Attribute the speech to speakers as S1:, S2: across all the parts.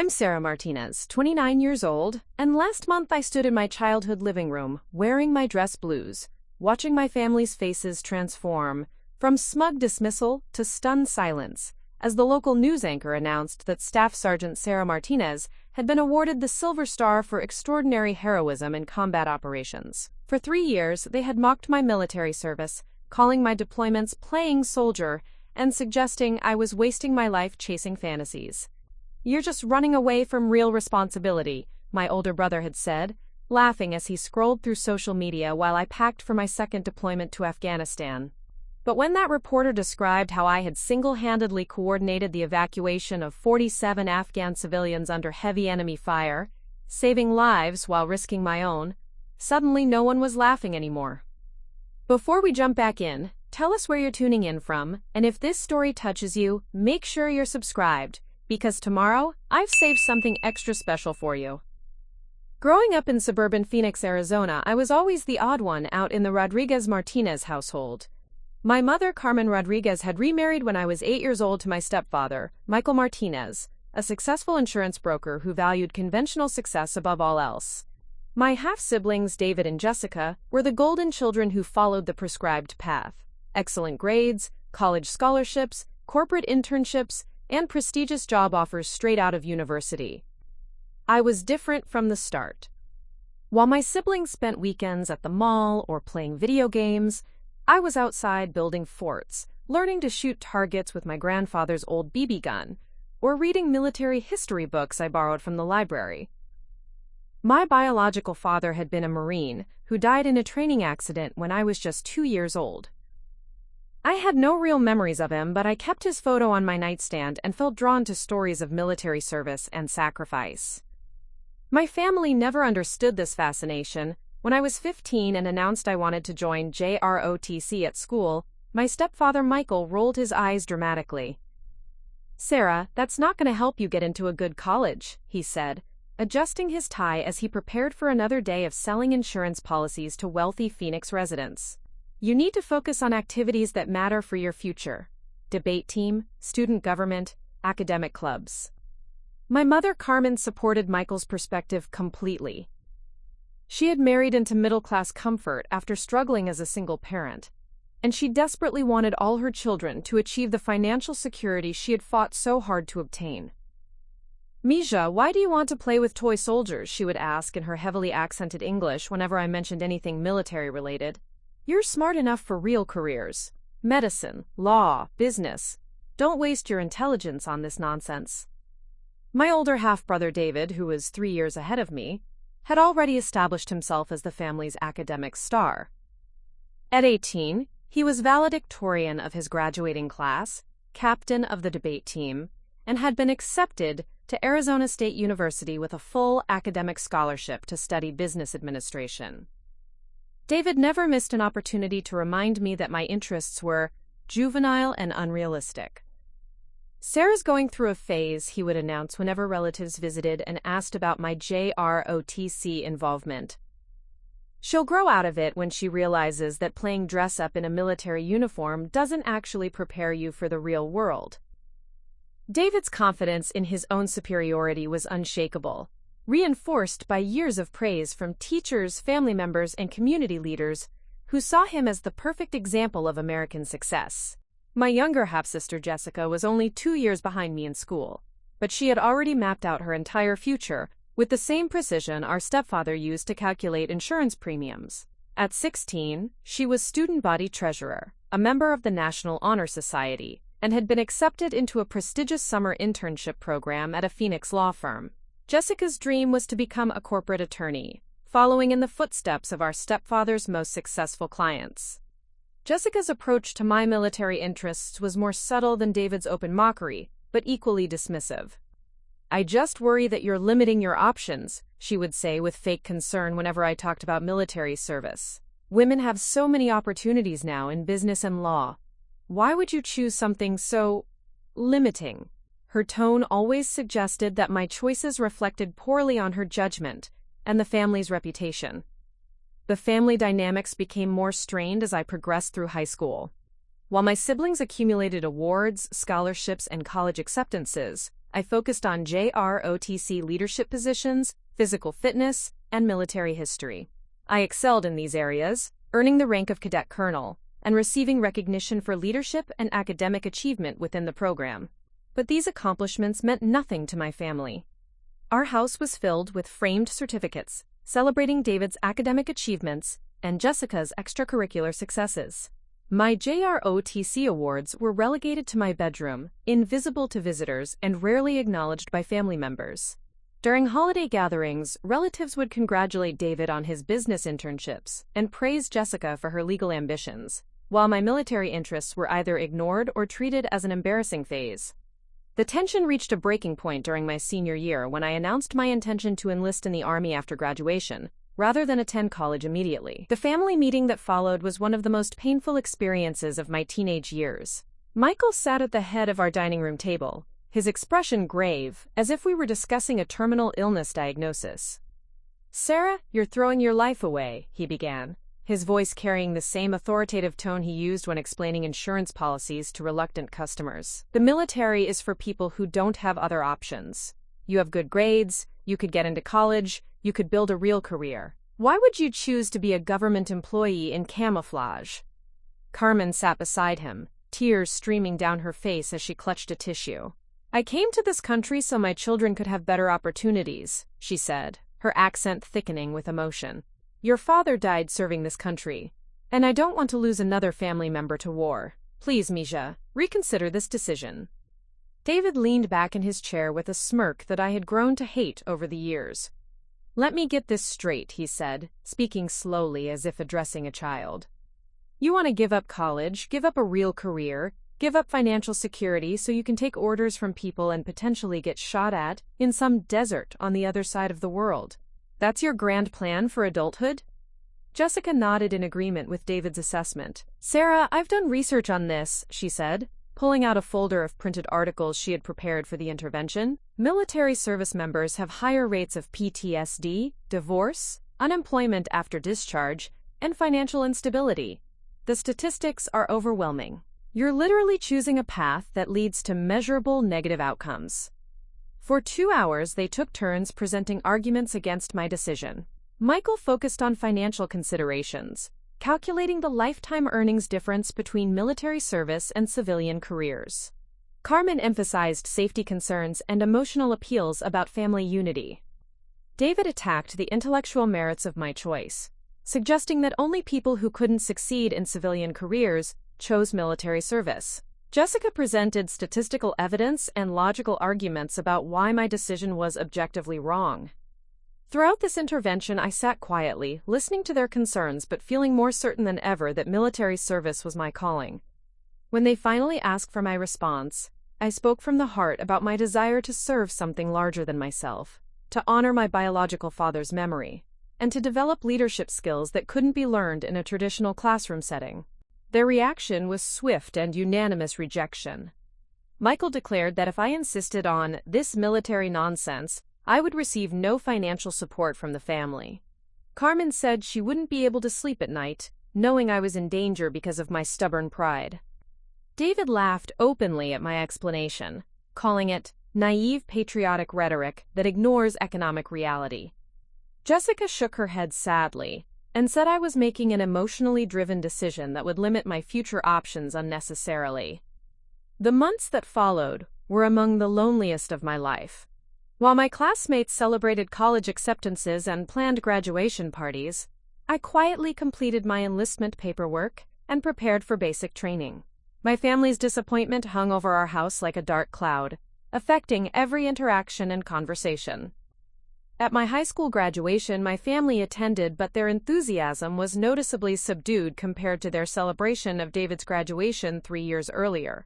S1: I'm Sarah Martinez, 29 years old, and last month I stood in my childhood living room, wearing my dress blues, watching my family's faces transform from smug dismissal to stunned silence, as the local news anchor announced that Staff Sergeant Sarah Martinez had been awarded the Silver Star for extraordinary heroism in combat operations. For 3 years, they had mocked my military service, calling my deployments playing soldier and suggesting I was wasting my life chasing fantasies. "You're just running away from real responsibility," my older brother had said, laughing as he scrolled through social media while I packed for my second deployment to Afghanistan. But when that reporter described how I had single-handedly coordinated the evacuation of 47 Afghan civilians under heavy enemy fire, saving lives while risking my own, suddenly no one was laughing anymore. Before we jump back in, tell us where you're tuning in from, and if this story touches you, make sure you're subscribed, because tomorrow, I've saved something extra special for you. Growing up in suburban Phoenix, Arizona, I was always the odd one out in the Rodriguez-Martinez household. My mother, Carmen Rodriguez, had remarried when I was 8 years old to my stepfather, Michael Martinez, a successful insurance broker who valued conventional success above all else. My half-siblings, David and Jessica, were the golden children who followed the prescribed path: excellent grades, college scholarships, corporate internships, and prestigious job offers straight out of university. I was different from the start. While my siblings spent weekends at the mall or playing video games, I was outside building forts, learning to shoot targets with my grandfather's old BB gun, or reading military history books I borrowed from the library. My biological father had been a Marine who died in a training accident when I was just 2 years old. I had no real memories of him, but I kept his photo on my nightstand and felt drawn to stories of military service and sacrifice. My family never understood this fascination. When I was 15 and announced I wanted to join JROTC at school, my stepfather Michael rolled his eyes dramatically. "Sarah, that's not going to help you get into a good college," he said, adjusting his tie as he prepared for another day of selling insurance policies to wealthy Phoenix residents. "You need to focus on activities that matter for your future: debate team, student government, academic clubs." My mother, Carmen, supported Michael's perspective completely. She had married into middle-class comfort after struggling as a single parent, and she desperately wanted all her children to achieve the financial security she had fought so hard to obtain. "Misha, why do you want to play with toy soldiers?" she would ask in her heavily accented English whenever I mentioned anything military-related. "You're smart enough for real careers: medicine, law, business. Don't waste your intelligence on this nonsense." My older half-brother David, who was 3 years ahead of me, had already established himself as the family's academic star. At 18, he was valedictorian of his graduating class, captain of the debate team, and had been accepted to Arizona State University with a full academic scholarship to study business administration. David never missed an opportunity to remind me that my interests were juvenile and unrealistic. "Sarah's going through a phase," he would announce whenever relatives visited and asked about my JROTC involvement. "She'll grow out of it when she realizes that playing dress-up in a military uniform doesn't actually prepare you for the real world." David's confidence in his own superiority was unshakable, reinforced by years of praise from teachers, family members, and community leaders who saw him as the perfect example of American success. My younger half-sister Jessica was only 2 years behind me in school, but she had already mapped out her entire future with the same precision our stepfather used to calculate insurance premiums. At 16, she was student body treasurer, a member of the National Honor Society, and had been accepted into a prestigious summer internship program at a Phoenix law firm. Jessica's dream was to become a corporate attorney, following in the footsteps of our stepfather's most successful clients. Jessica's approach to my military interests was more subtle than David's open mockery, but equally dismissive. "I just worry that you're limiting your options," she would say with fake concern whenever I talked about military service. "Women have so many opportunities now in business and law. Why would you choose something so limiting?" Her tone always suggested that my choices reflected poorly on her judgment and the family's reputation. The family dynamics became more strained as I progressed through high school. While my siblings accumulated awards, scholarships, and college acceptances, I focused on JROTC leadership positions, physical fitness, and military history. I excelled in these areas, earning the rank of cadet colonel, and receiving recognition for leadership and academic achievement within the program. But these accomplishments meant nothing to my family. Our house was filled with framed certificates, celebrating David's academic achievements and Jessica's extracurricular successes. My JROTC awards were relegated to my bedroom, invisible to visitors and rarely acknowledged by family members. During holiday gatherings, relatives would congratulate David on his business internships and praise Jessica for her legal ambitions, while my military interests were either ignored or treated as an embarrassing phase. The tension reached a breaking point during my senior year when I announced my intention to enlist in the Army after graduation, rather than attend college immediately. The family meeting that followed was one of the most painful experiences of my teenage years. Michael sat at the head of our dining room table, his expression grave, as if we were discussing a terminal illness diagnosis. "Sarah, you're throwing your life away," he began, his voice carrying the same authoritative tone he used when explaining insurance policies to reluctant customers. "The military is for people who don't have other options. You have good grades, you could get into college, you could build a real career. Why would you choose to be a government employee in camouflage?" Carmen sat beside him, tears streaming down her face as she clutched a tissue. "I came to this country so my children could have better opportunities," she said, her accent thickening with emotion. "Your father died serving this country, and I don't want to lose another family member to war. Please, Misha, reconsider this decision." David leaned back in his chair with a smirk that I had grown to hate over the years. "Let me get this straight," he said, speaking slowly as if addressing a child. "You want to give up college, give up a real career, give up financial security so you can take orders from people and potentially get shot at in some desert on the other side of the world. That's your grand plan for adulthood?" Jessica nodded in agreement with David's assessment. "Sarah, I've done research on this," she said, pulling out a folder of printed articles she had prepared for the intervention. "Military service members have higher rates of PTSD, divorce, unemployment after discharge, and financial instability. The statistics are overwhelming. You're literally choosing a path that leads to measurable negative outcomes." For 2 hours, they took turns presenting arguments against my decision. Michael focused on financial considerations, calculating the lifetime earnings difference between military service and civilian careers. Carmen emphasized safety concerns and emotional appeals about family unity. David attacked the intellectual merits of my choice, suggesting that only people who couldn't succeed in civilian careers chose military service. Jessica presented statistical evidence and logical arguments about why my decision was objectively wrong. Throughout this intervention, I sat quietly, listening to their concerns but feeling more certain than ever that military service was my calling. When they finally asked for my response, I spoke from the heart about my desire to serve something larger than myself, to honor my biological father's memory, and to develop leadership skills that couldn't be learned in a traditional classroom setting. Their reaction was swift and unanimous rejection. Michael declared that if I insisted on this military nonsense, I would receive no financial support from the family. Carmen said she wouldn't be able to sleep at night, knowing I was in danger because of my stubborn pride. David laughed openly at my explanation, calling it naive patriotic rhetoric that ignores economic reality. Jessica shook her head sadly and said I was making an emotionally driven decision that would limit my future options unnecessarily. The months that followed were among the loneliest of my life. While my classmates celebrated college acceptances and planned graduation parties, I quietly completed my enlistment paperwork and prepared for basic training. My family's disappointment hung over our house like a dark cloud, affecting every interaction and conversation. At my high school graduation, my family attended, but their enthusiasm was noticeably subdued compared to their celebration of David's graduation 3 years earlier.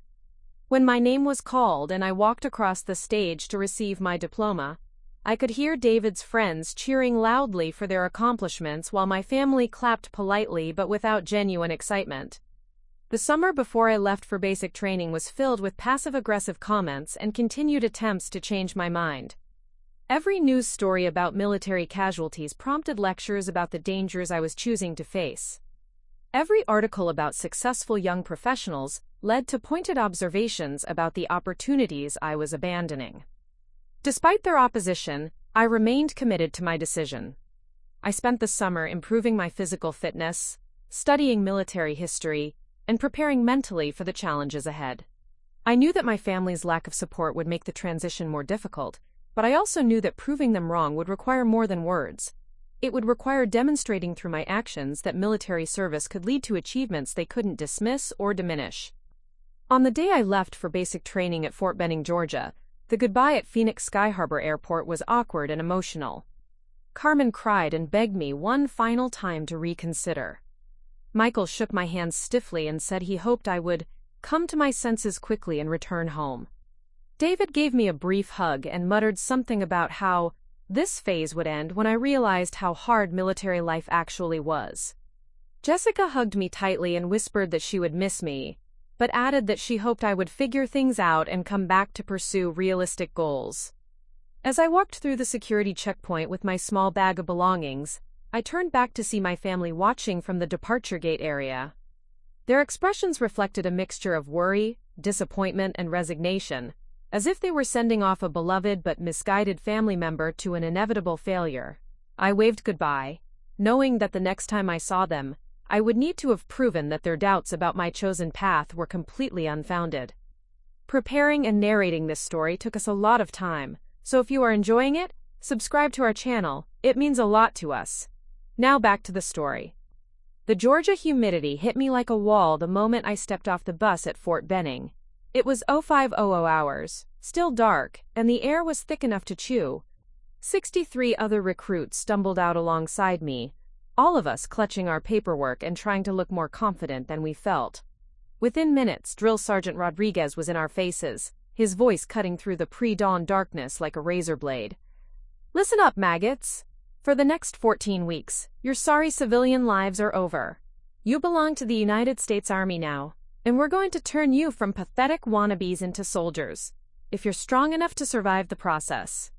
S1: When my name was called and I walked across the stage to receive my diploma, I could hear David's friends cheering loudly for their accomplishments while my family clapped politely but without genuine excitement. The summer before I left for basic training was filled with passive-aggressive comments and continued attempts to change my mind. Every news story about military casualties prompted lectures about the dangers I was choosing to face. Every article about successful young professionals led to pointed observations about the opportunities I was abandoning. Despite their opposition, I remained committed to my decision. I spent the summer improving my physical fitness, studying military history, and preparing mentally for the challenges ahead. I knew that my family's lack of support would make the transition more difficult, but I also knew that proving them wrong would require more than words. It would require demonstrating through my actions that military service could lead to achievements they couldn't dismiss or diminish. On the day I left for basic training at Fort Benning, Georgia, the goodbye at Phoenix Sky Harbor Airport was awkward and emotional. Carmen cried and begged me one final time to reconsider. Michael shook my hand stiffly and said he hoped I would come to my senses quickly and return home. David gave me a brief hug and muttered something about how this phase would end when I realized how hard military life actually was. Jessica hugged me tightly and whispered that she would miss me, but added that she hoped I would figure things out and come back to pursue realistic goals. As I walked through the security checkpoint with my small bag of belongings, I turned back to see my family watching from the departure gate area. Their expressions reflected a mixture of worry, disappointment, and resignation, as if they were sending off a beloved but misguided family member to an inevitable failure. I waved goodbye, knowing that the next time I saw them, I would need to have proven that their doubts about my chosen path were completely unfounded. Preparing and narrating this story took us a lot of time, so if you are enjoying it, subscribe to our channel. It means a lot to us. Now back to the story. The Georgia humidity hit me like a wall the moment I stepped off the bus at Fort Benning. It was 0500 hours, still dark, and the air was thick enough to chew. 63 other recruits stumbled out alongside me, all of us clutching our paperwork and trying to look more confident than we felt. Within minutes, Drill Sergeant Rodriguez was in our faces, his voice cutting through the pre-dawn darkness like a razor blade. "Listen up, maggots. For the next 14 weeks, your sorry civilian lives are over. You belong to the United States Army now, and we're going to turn you from pathetic wannabes into soldiers, if you're strong enough to survive the process."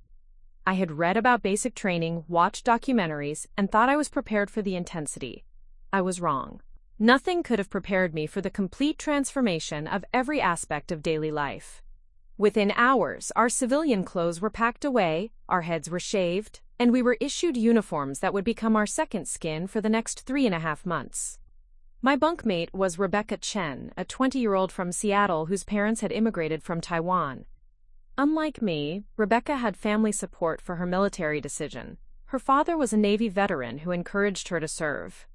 S1: I had read about basic training, watched documentaries, and thought I was prepared for the intensity. I was wrong. Nothing could have prepared me for the complete transformation of every aspect of daily life. Within hours, our civilian clothes were packed away, our heads were shaved, and we were issued uniforms that would become our second skin for the next 3.5 months. My bunkmate was Rebecca Chen, a 20-year-old from Seattle whose parents had immigrated from Taiwan. Unlike me, Rebecca had family support for her military decision. Her father was a Navy veteran who encouraged her to serve.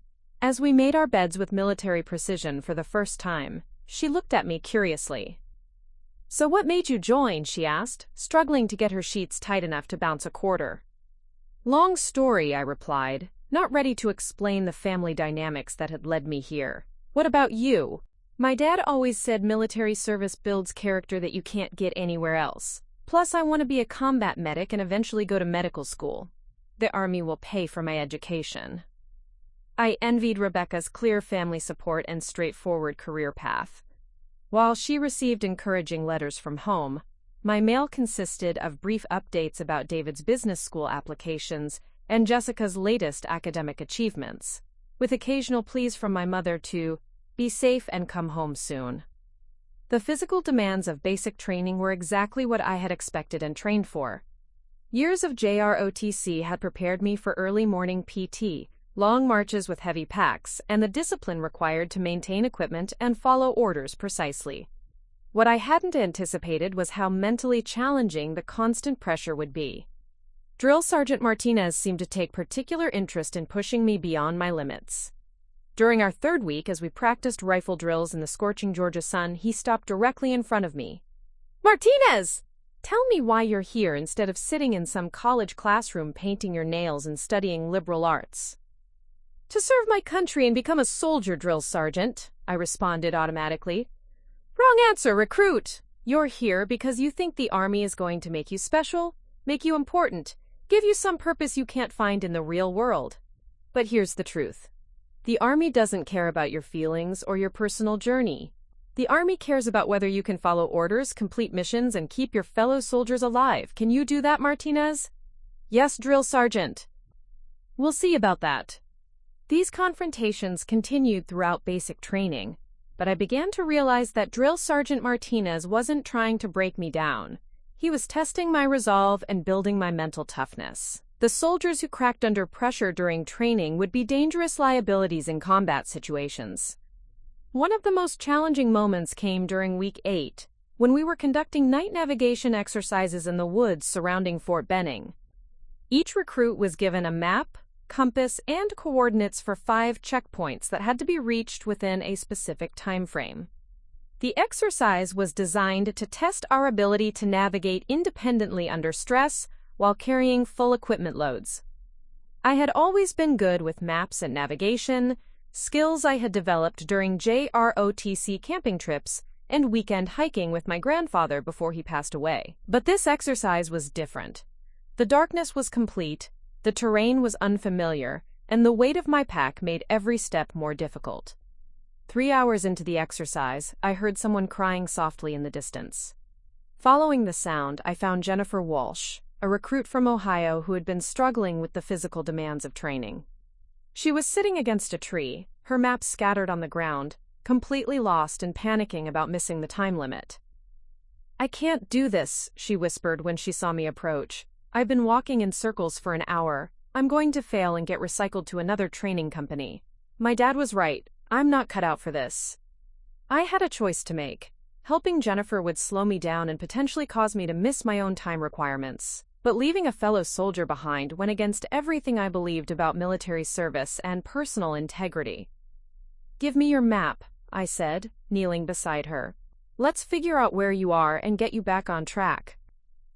S1: As we made our beds with military precision for the first time, she looked at me curiously. "So what made you join?" she asked, struggling to get her sheets tight enough to bounce a quarter. "Long story," I replied, not ready to explain the family dynamics that had led me here. "What about you?" "My dad always said military service builds character that you can't get anywhere else. Plus, I want to be a combat medic and eventually go to medical school. The Army will pay for my education." I envied Rebecca's clear family support and straightforward career path. While she received encouraging letters from home, my mail consisted of brief updates about David's business school applications and Jessica's latest academic achievements, with occasional pleas from my mother to be safe and come home soon. The physical demands of basic training were exactly what I had expected and trained for. Years of JROTC had prepared me for early morning PT, long marches with heavy packs, and the discipline required to maintain equipment and follow orders precisely. What I hadn't anticipated was how mentally challenging the constant pressure would be. Drill Sergeant Martinez seemed to take particular interest in pushing me beyond my limits. During our third week, as we practiced rifle drills in the scorching Georgia sun, he stopped directly in front of me. "Martinez! Tell me why you're here instead of sitting in some college classroom painting your nails and studying liberal arts." "To serve my country and become a soldier, Drill Sergeant," I responded automatically. "Wrong answer, recruit. You're here because you think the Army is going to make you special, make you important, give you some purpose you can't find in the real world. But here's the truth. The Army doesn't care about your feelings or your personal journey. The Army cares about whether you can follow orders, complete missions, and keep your fellow soldiers alive. Can you do that, Martinez?" "Yes, Drill Sergeant." "We'll see about that." These confrontations continued throughout basic training, but I began to realize that Drill Sergeant Martinez wasn't trying to break me down. He was testing my resolve and building my mental toughness. The soldiers who cracked under pressure during training would be dangerous liabilities in combat situations. One of the most challenging moments came during Week 8, when we were conducting night navigation exercises in the woods surrounding Fort Benning. Each recruit was given a map, compass, and coordinates for 5 checkpoints that had to be reached within a specific time frame. The exercise was designed to test our ability to navigate independently under stress while carrying full equipment loads. I had always been good with maps and navigation, skills I had developed during JROTC camping trips and weekend hiking with my grandfather before he passed away. But this exercise was different. The darkness was complete, the terrain was unfamiliar, and the weight of my pack made every step more difficult. 3 hours into the exercise, I heard someone crying softly in the distance. Following the sound, I found Jennifer Walsh, a recruit from Ohio who had been struggling with the physical demands of training. She was sitting against a tree, her map scattered on the ground, completely lost and panicking about missing the time limit. "I can't do this," she whispered when she saw me approach. "I've been walking in circles for an hour. I'm going to fail and get recycled to another training company. My dad was right. I'm not cut out for this." I had a choice to make. Helping Jennifer would slow me down and potentially cause me to miss my own time requirements. But leaving a fellow soldier behind went against everything I believed about military service and personal integrity. "Give me your map," I said, kneeling beside her. "Let's figure out where you are and get you back on track."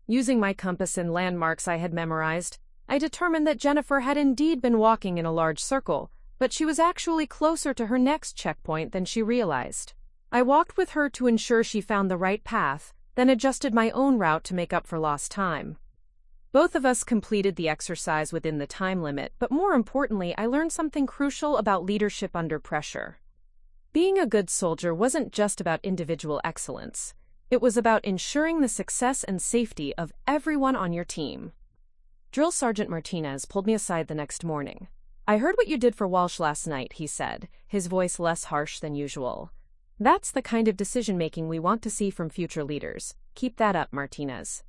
S1: Using my compass and landmarks I had memorized, I determined that Jennifer had indeed been walking in a large circle, but she was actually closer to her next checkpoint than she realized. I walked with her to ensure she found the right path, then adjusted my own route to make up for lost time. Both of us completed the exercise within the time limit, but more importantly, I learned something crucial about leadership under pressure. Being a good soldier wasn't just about individual excellence. It was about ensuring the success and safety of everyone on your team. Drill Sergeant Martinez pulled me aside the next morning. "I heard what you did for Walsh last night," he said, his voice less harsh than usual. "That's the kind of decision-making we want to see from future leaders. Keep that up, Martinez."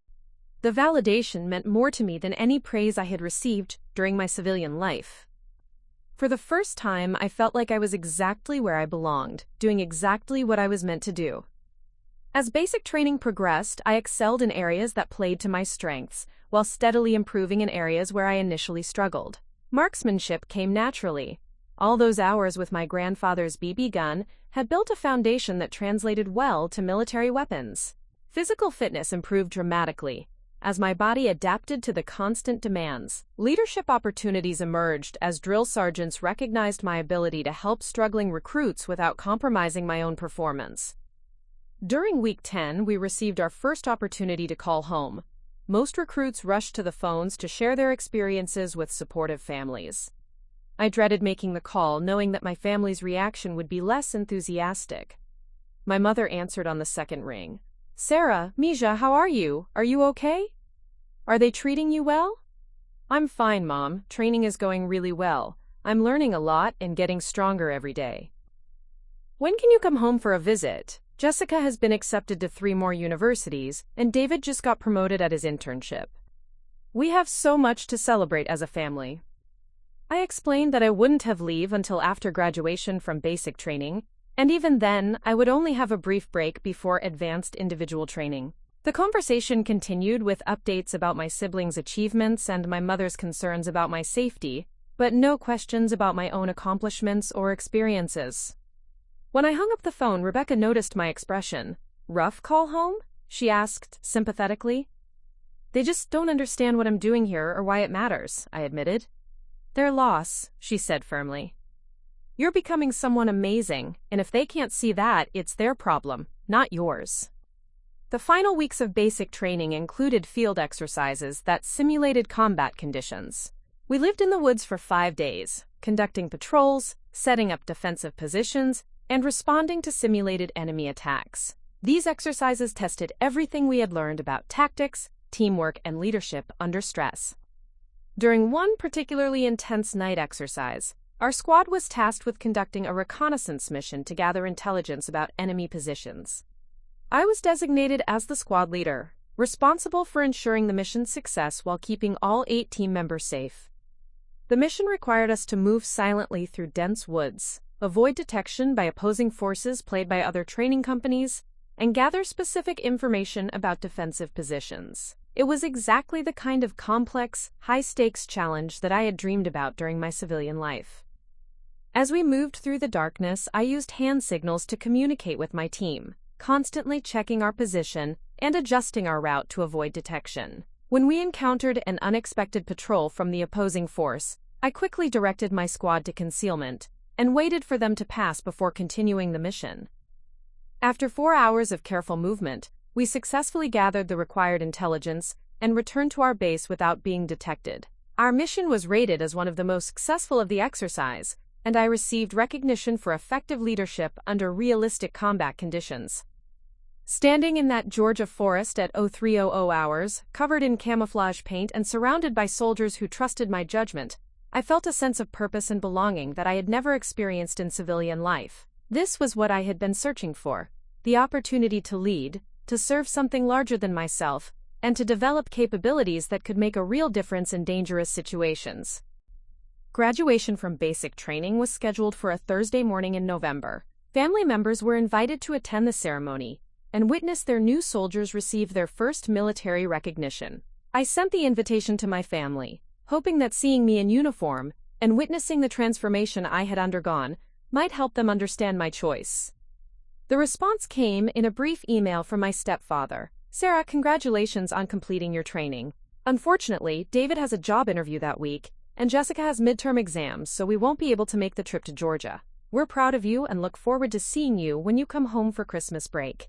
S1: The validation meant more to me than any praise I had received during my civilian life. For the first time, I felt like I was exactly where I belonged, doing exactly what I was meant to do. As basic training progressed, I excelled in areas that played to my strengths, while steadily improving in areas where I initially struggled. Marksmanship came naturally. All those hours with my grandfather's BB gun had built a foundation that translated well to military weapons. Physical fitness improved dramatically as my body adapted to the constant demands. Leadership opportunities emerged as drill sergeants recognized my ability to help struggling recruits without compromising my own performance. During Week 10, we received our first opportunity to call home. Most recruits rushed to the phones to share their experiences with supportive families. I dreaded making the call, knowing that my family's reaction would be less enthusiastic. My mother answered on the second ring. "Sarah, Misha, how are you? Are you okay? Are they treating you well?" "I'm fine, Mom. Training is going really well. I'm learning a lot and getting stronger every day." "When can you come home for a visit? Jessica has been accepted to 3 more universities, and David just got promoted at his internship. We have so much to celebrate as a family." I explained that I wouldn't have leave until after graduation from basic training, and even then, I would only have a brief break before advanced individual training. The conversation continued with updates about my siblings' achievements and my mother's concerns about my safety, but no questions about my own accomplishments or experiences. When I hung up the phone, Rebecca noticed my expression. "Rough call home?" she asked sympathetically. "They just don't understand what I'm doing here or why it matters," I admitted. "Their loss," she said firmly. "You're becoming someone amazing, and if they can't see that, it's their problem, not yours." The final weeks of basic training included field exercises that simulated combat conditions. We lived in the woods for 5 days, conducting patrols, setting up defensive positions, and responding to simulated enemy attacks. These exercises tested everything we had learned about tactics, teamwork, and leadership under stress. During one particularly intense night exercise, our squad was tasked with conducting a reconnaissance mission to gather intelligence about enemy positions. I was designated as the squad leader. responsible for ensuring the mission's success while keeping all 8 team members safe. The mission required us to move silently through dense woods, avoid detection by opposing forces played by other training companies, and gather specific information about defensive positions. It was exactly the kind of complex, high-stakes challenge that I had dreamed about during my civilian life. As we moved through the darkness, I used hand signals to communicate with my team, constantly checking our position and adjusting our route to avoid detection. When we encountered an unexpected patrol from the opposing force, I quickly directed my squad to concealment and waited for them to pass before continuing the mission. After 4 hours of careful movement, we successfully gathered the required intelligence and returned to our base without being detected. Our mission was rated as one of the most successful of the exercise, and I received recognition for effective leadership under realistic combat conditions. Standing in that Georgia forest at 0300 hours, covered in camouflage paint and surrounded by soldiers who trusted my judgment, I felt a sense of purpose and belonging that I had never experienced in civilian life. This was what I had been searching for: the opportunity to lead, to serve something larger than myself, and to develop capabilities that could make a real difference in dangerous situations. Graduation from basic training was scheduled for a Thursday morning in November. Family members were invited to attend the ceremony and witness their new soldiers receive their first military recognition. I sent the invitation to my family, hoping that seeing me in uniform and witnessing the transformation I had undergone might help them understand my choice. The response came in a brief email from my stepfather. "Sarah, congratulations on completing your training. Unfortunately, David has a job interview that week, and Jessica has midterm exams, so we won't be able to make the trip to Georgia. We're proud of you and look forward to seeing you when you come home for Christmas break."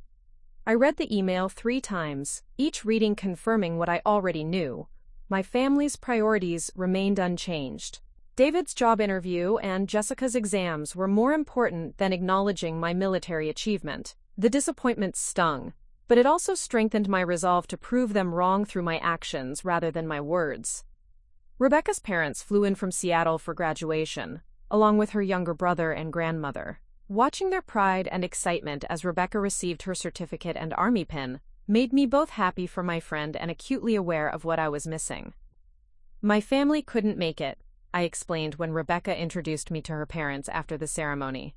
S1: I read the email 3 times, each reading confirming what I already knew. My family's priorities remained unchanged. David's job interview and Jessica's exams were more important than acknowledging my military achievement. The disappointment stung, but it also strengthened my resolve to prove them wrong through my actions rather than my words. Rebecca's parents flew in from Seattle for graduation, along with her younger brother and grandmother. Watching their pride and excitement as Rebecca received her certificate and army pin made me both happy for my friend and acutely aware of what I was missing. "My family couldn't make it," I explained when Rebecca introduced me to her parents after the ceremony.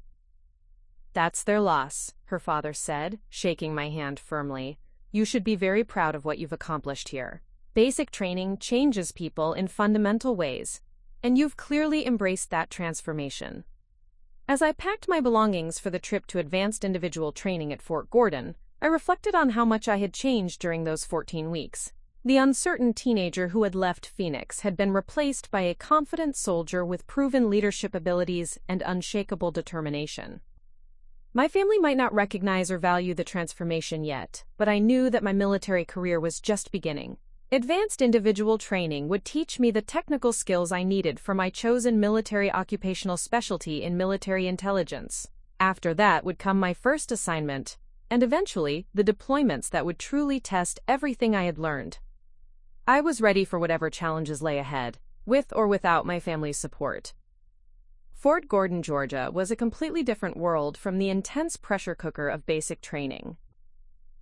S1: "That's their loss," her father said, shaking my hand firmly. "You should be very proud of what you've accomplished here. Basic training changes people in fundamental ways, and you've clearly embraced that transformation." As I packed my belongings for the trip to advanced individual training at Fort Gordon, I reflected on how much I had changed during those 14 weeks. The uncertain teenager who had left Phoenix had been replaced by a confident soldier with proven leadership abilities and unshakable determination. My family might not recognize or value the transformation yet, but I knew that my military career was just beginning. Advanced individual training would teach me the technical skills I needed for my chosen military occupational specialty in military intelligence. After that would come my first assignment, and eventually the deployments that would truly test everything I had learned. I was ready for whatever challenges lay ahead, with or without my family's support. Fort Gordon, Georgia was a completely different world from the intense pressure cooker of basic training.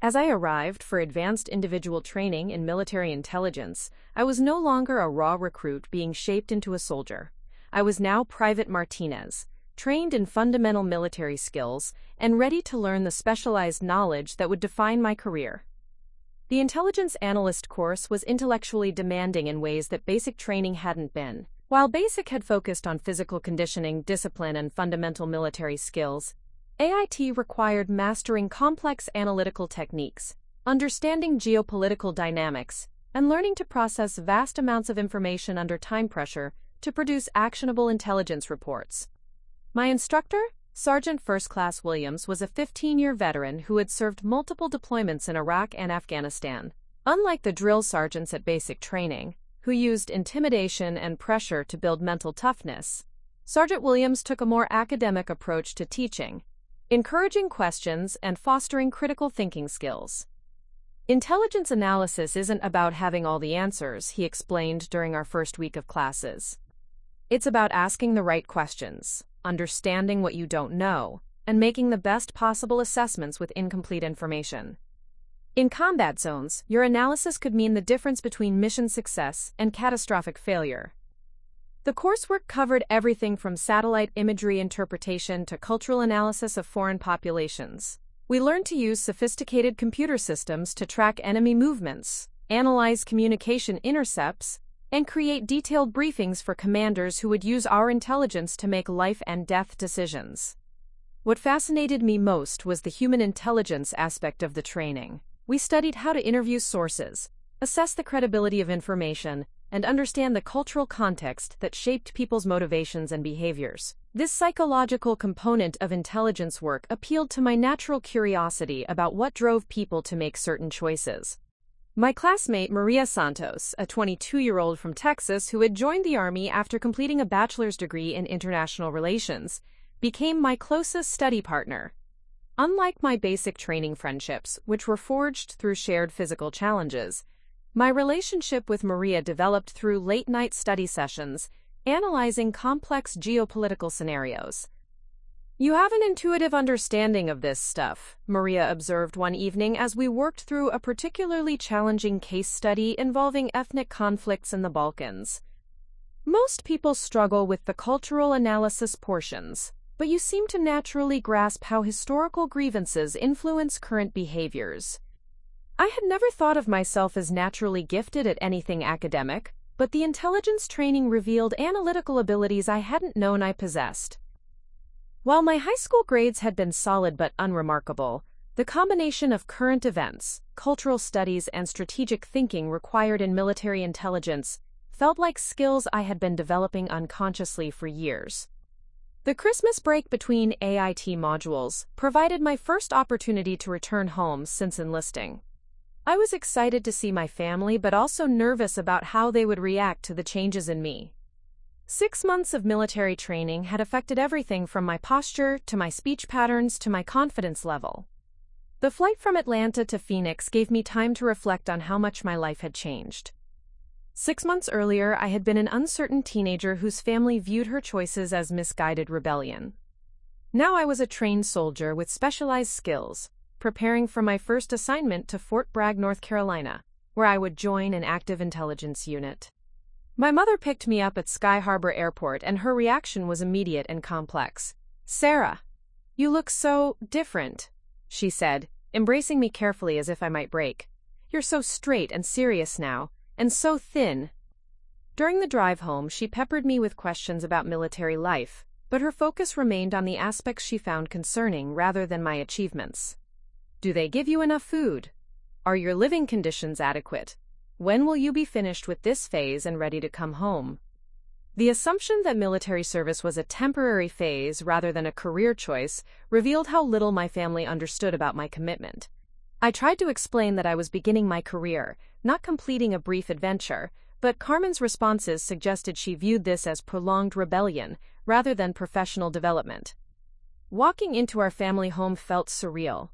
S1: As I arrived for advanced individual training in military intelligence, I was no longer a raw recruit being shaped into a soldier. I was now Private Martinez, trained in fundamental military skills and ready to learn the specialized knowledge that would define my career. The intelligence analyst course was intellectually demanding in ways that basic training hadn't been. While basic had focused on physical conditioning, discipline, and fundamental military skills, AIT required mastering complex analytical techniques, understanding geopolitical dynamics, and learning to process vast amounts of information under time pressure to produce actionable intelligence reports. My instructor, Sergeant First Class Williams, was a 15-year veteran who had served multiple deployments in Iraq and Afghanistan. Unlike the drill sergeants at basic training, who used intimidation and pressure to build mental toughness, Sergeant Williams took a more academic approach to teaching, encouraging questions and fostering critical thinking skills. "Intelligence analysis isn't about having all the answers," he explained during our first week of classes. "It's about asking the right questions, understanding what you don't know, and making the best possible assessments with incomplete information." In combat zones, your analysis could mean the difference between mission success and catastrophic failure. The coursework covered everything from satellite imagery interpretation to cultural analysis of foreign populations. We learned to use sophisticated computer systems to track enemy movements, analyze communication intercepts, and create detailed briefings for commanders who would use our intelligence to make life and death decisions. What fascinated me most was the human intelligence aspect of the training. We studied how to interview sources, assess the credibility of information, and understand the cultural context that shaped people's motivations and behaviors. This psychological component of intelligence work appealed to my natural curiosity about what drove people to make certain choices. My classmate Maria Santos, a 22-year-old from Texas who had joined the Army after completing a bachelor's degree in international relations, became my closest study partner. Unlike my basic training friendships, which were forged through shared physical challenges, my relationship with Maria developed through late-night study sessions, analyzing complex geopolitical scenarios. "You have an intuitive understanding of this stuff," Maria observed one evening as we worked through a particularly challenging case study involving ethnic conflicts in the Balkans. "Most people struggle with the cultural analysis portions, but you seem to naturally grasp how historical grievances influence current behaviors." I had never thought of myself as naturally gifted at anything academic, but the intelligence training revealed analytical abilities I hadn't known I possessed. While my high school grades had been solid but unremarkable, the combination of current events, cultural studies, and strategic thinking required in military intelligence felt like skills I had been developing unconsciously for years. The Christmas break between AIT modules provided my first opportunity to return home since enlisting. I was excited to see my family but also nervous about how they would react to the changes in me. 6 months of military training had affected everything from my posture to my speech patterns to my confidence level. The flight from Atlanta to Phoenix gave me time to reflect on how much my life had changed. 6 months earlier, I had been an uncertain teenager whose family viewed her choices as misguided rebellion. Now I was a trained soldier with specialized skills, preparing for my first assignment to Fort Bragg, North Carolina, where I would join an active intelligence unit. My mother picked me up at Sky Harbor Airport, and her reaction was immediate and complex. "Sarah, you look so different," she said, embracing me carefully as if I might break. "You're so straight and serious now, and so thin." During the drive home, she peppered me with questions about military life, but her focus remained on the aspects she found concerning rather than my achievements. "Do they give you enough food? Are your living conditions adequate? When will you be finished with this phase and ready to come home?" The assumption that military service was a temporary phase rather than a career choice revealed how little my family understood about my commitment. I tried to explain that I was beginning my career, not completing a brief adventure, but Carmen's responses suggested she viewed this as prolonged rebellion rather than professional development. Walking into our family home felt surreal.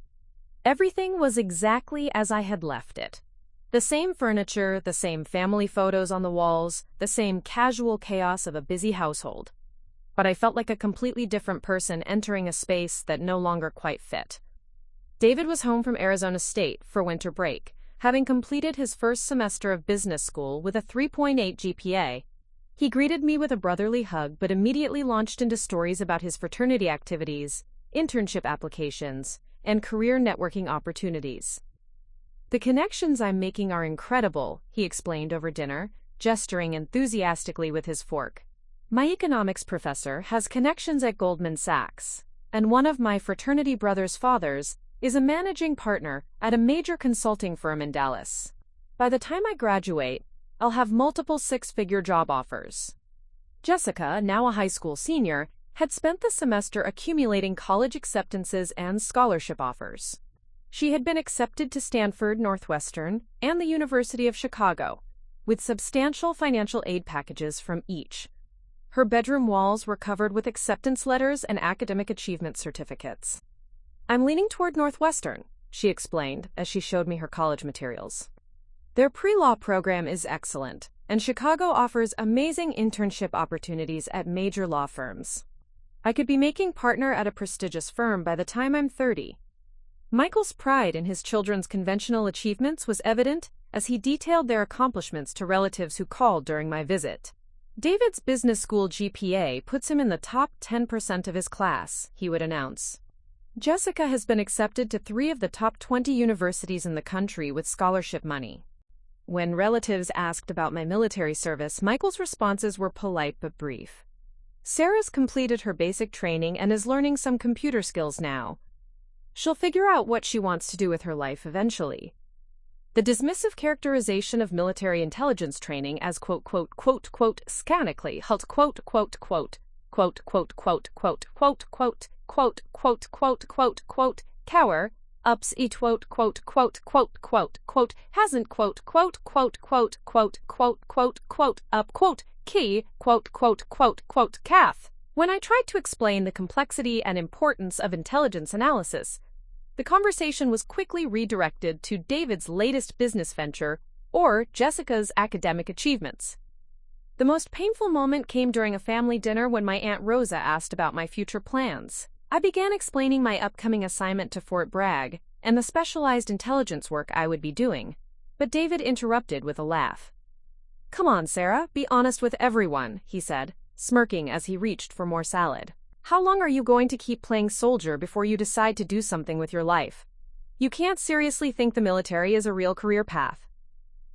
S1: Everything was exactly as I had left it. The same furniture, the same family photos on the walls, the same casual chaos of a busy household. But I felt like a completely different person entering a space that no longer quite fit. David was home from Arizona State for winter break, having completed his first semester of business school with a 3.8 GPA. He greeted me with a brotherly hug but immediately launched into stories about his fraternity activities, internship applications, and career networking opportunities. "The connections I'm making are incredible," he explained over dinner, gesturing enthusiastically with his fork. "My economics professor has connections at Goldman Sachs, and one of my fraternity brother's fathers is a managing partner at a major consulting firm in Dallas. By the time I graduate, I'll have multiple six-figure job offers." Jessica, now a high school senior, had spent the semester accumulating college acceptances and scholarship offers. She had been accepted to Stanford, Northwestern, and the University of Chicago, with substantial financial aid packages from each. Her bedroom walls were covered with acceptance letters and academic achievement certificates. "I'm leaning toward Northwestern," she explained as she showed me her college materials. "Their pre-law program is excellent, and Chicago offers amazing internship opportunities at major law firms. I could be making partner at a prestigious firm by the time I'm 30. Michael's pride in his children's conventional achievements was evident as he detailed their accomplishments to relatives who called during my visit. David's business school GPA puts him in the top 10% of his class, he would announce. Jessica has been accepted to 3 of the top 20 universities in the country with scholarship money. When relatives asked about my military service, Michael's responses were polite but brief. Sarah's completed her basic training and is learning some computer skills now. She'll figure out what she wants to do with her life eventually. The dismissive characterization of military intelligence training as scanically halt cower ups hasn't up key cath. When I tried to explain the complexity and importance of intelligence analysis, the conversation was quickly redirected to David's latest business venture or Jessica's academic achievements. The most painful moment came during a family dinner when my Aunt Rosa asked about my future plans. I began explaining my upcoming assignment to Fort Bragg and the specialized intelligence work I would be doing, but David interrupted with a laugh. "Come on, Sarah, be honest with everyone," he said, smirking as he reached for more salad. "How long are you going to keep playing soldier before you decide to do something with your life? You can't seriously think the military is a real career path."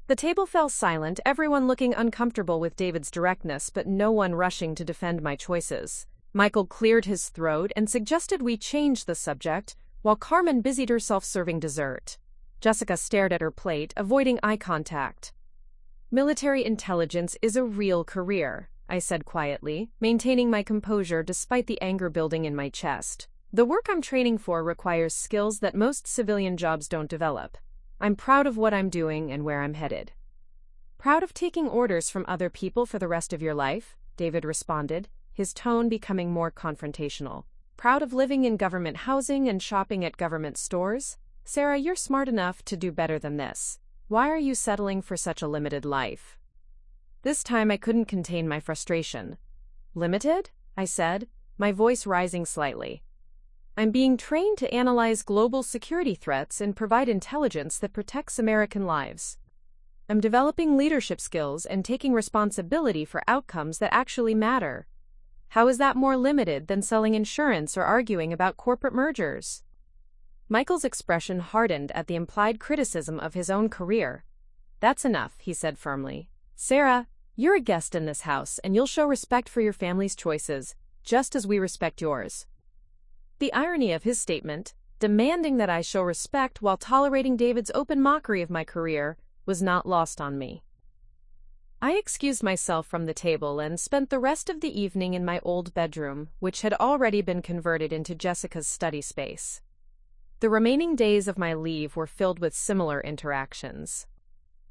S1: The table fell silent, everyone looking uncomfortable with David's directness, but no one rushing to defend my choices. Michael cleared his throat and suggested we change the subject, while Carmen busied herself serving dessert. Jessica stared at her plate, avoiding eye contact. "Military intelligence is a real career," I said quietly, maintaining my composure despite the anger building in my chest. "The work I'm training for requires skills that most civilian jobs don't develop. I'm proud of what I'm doing and where I'm headed." "Proud of taking orders from other people for the rest of your life?" David responded, his tone becoming more confrontational. "Proud of living in government housing and shopping at government stores? Sarah, you're smart enough to do better than this. Why are you settling for such a limited life?" This time I couldn't contain my frustration. "Limited?" I said, my voice rising slightly. "I'm being trained to analyze global security threats and provide intelligence that protects American lives. I'm developing leadership skills and taking responsibility for outcomes that actually matter. How is that more limited than selling insurance or arguing about corporate mergers?" Michael's expression hardened at the implied criticism of his own career. "That's enough," he said firmly. "Sarah, you're a guest in this house and you'll show respect for your family's choices, just as we respect yours." The irony of his statement, demanding that I show respect while tolerating David's open mockery of my career, was not lost on me. I excused myself from the table and spent the rest of the evening in my old bedroom, which had already been converted into Jessica's study space. The remaining days of my leave were filled with similar interactions.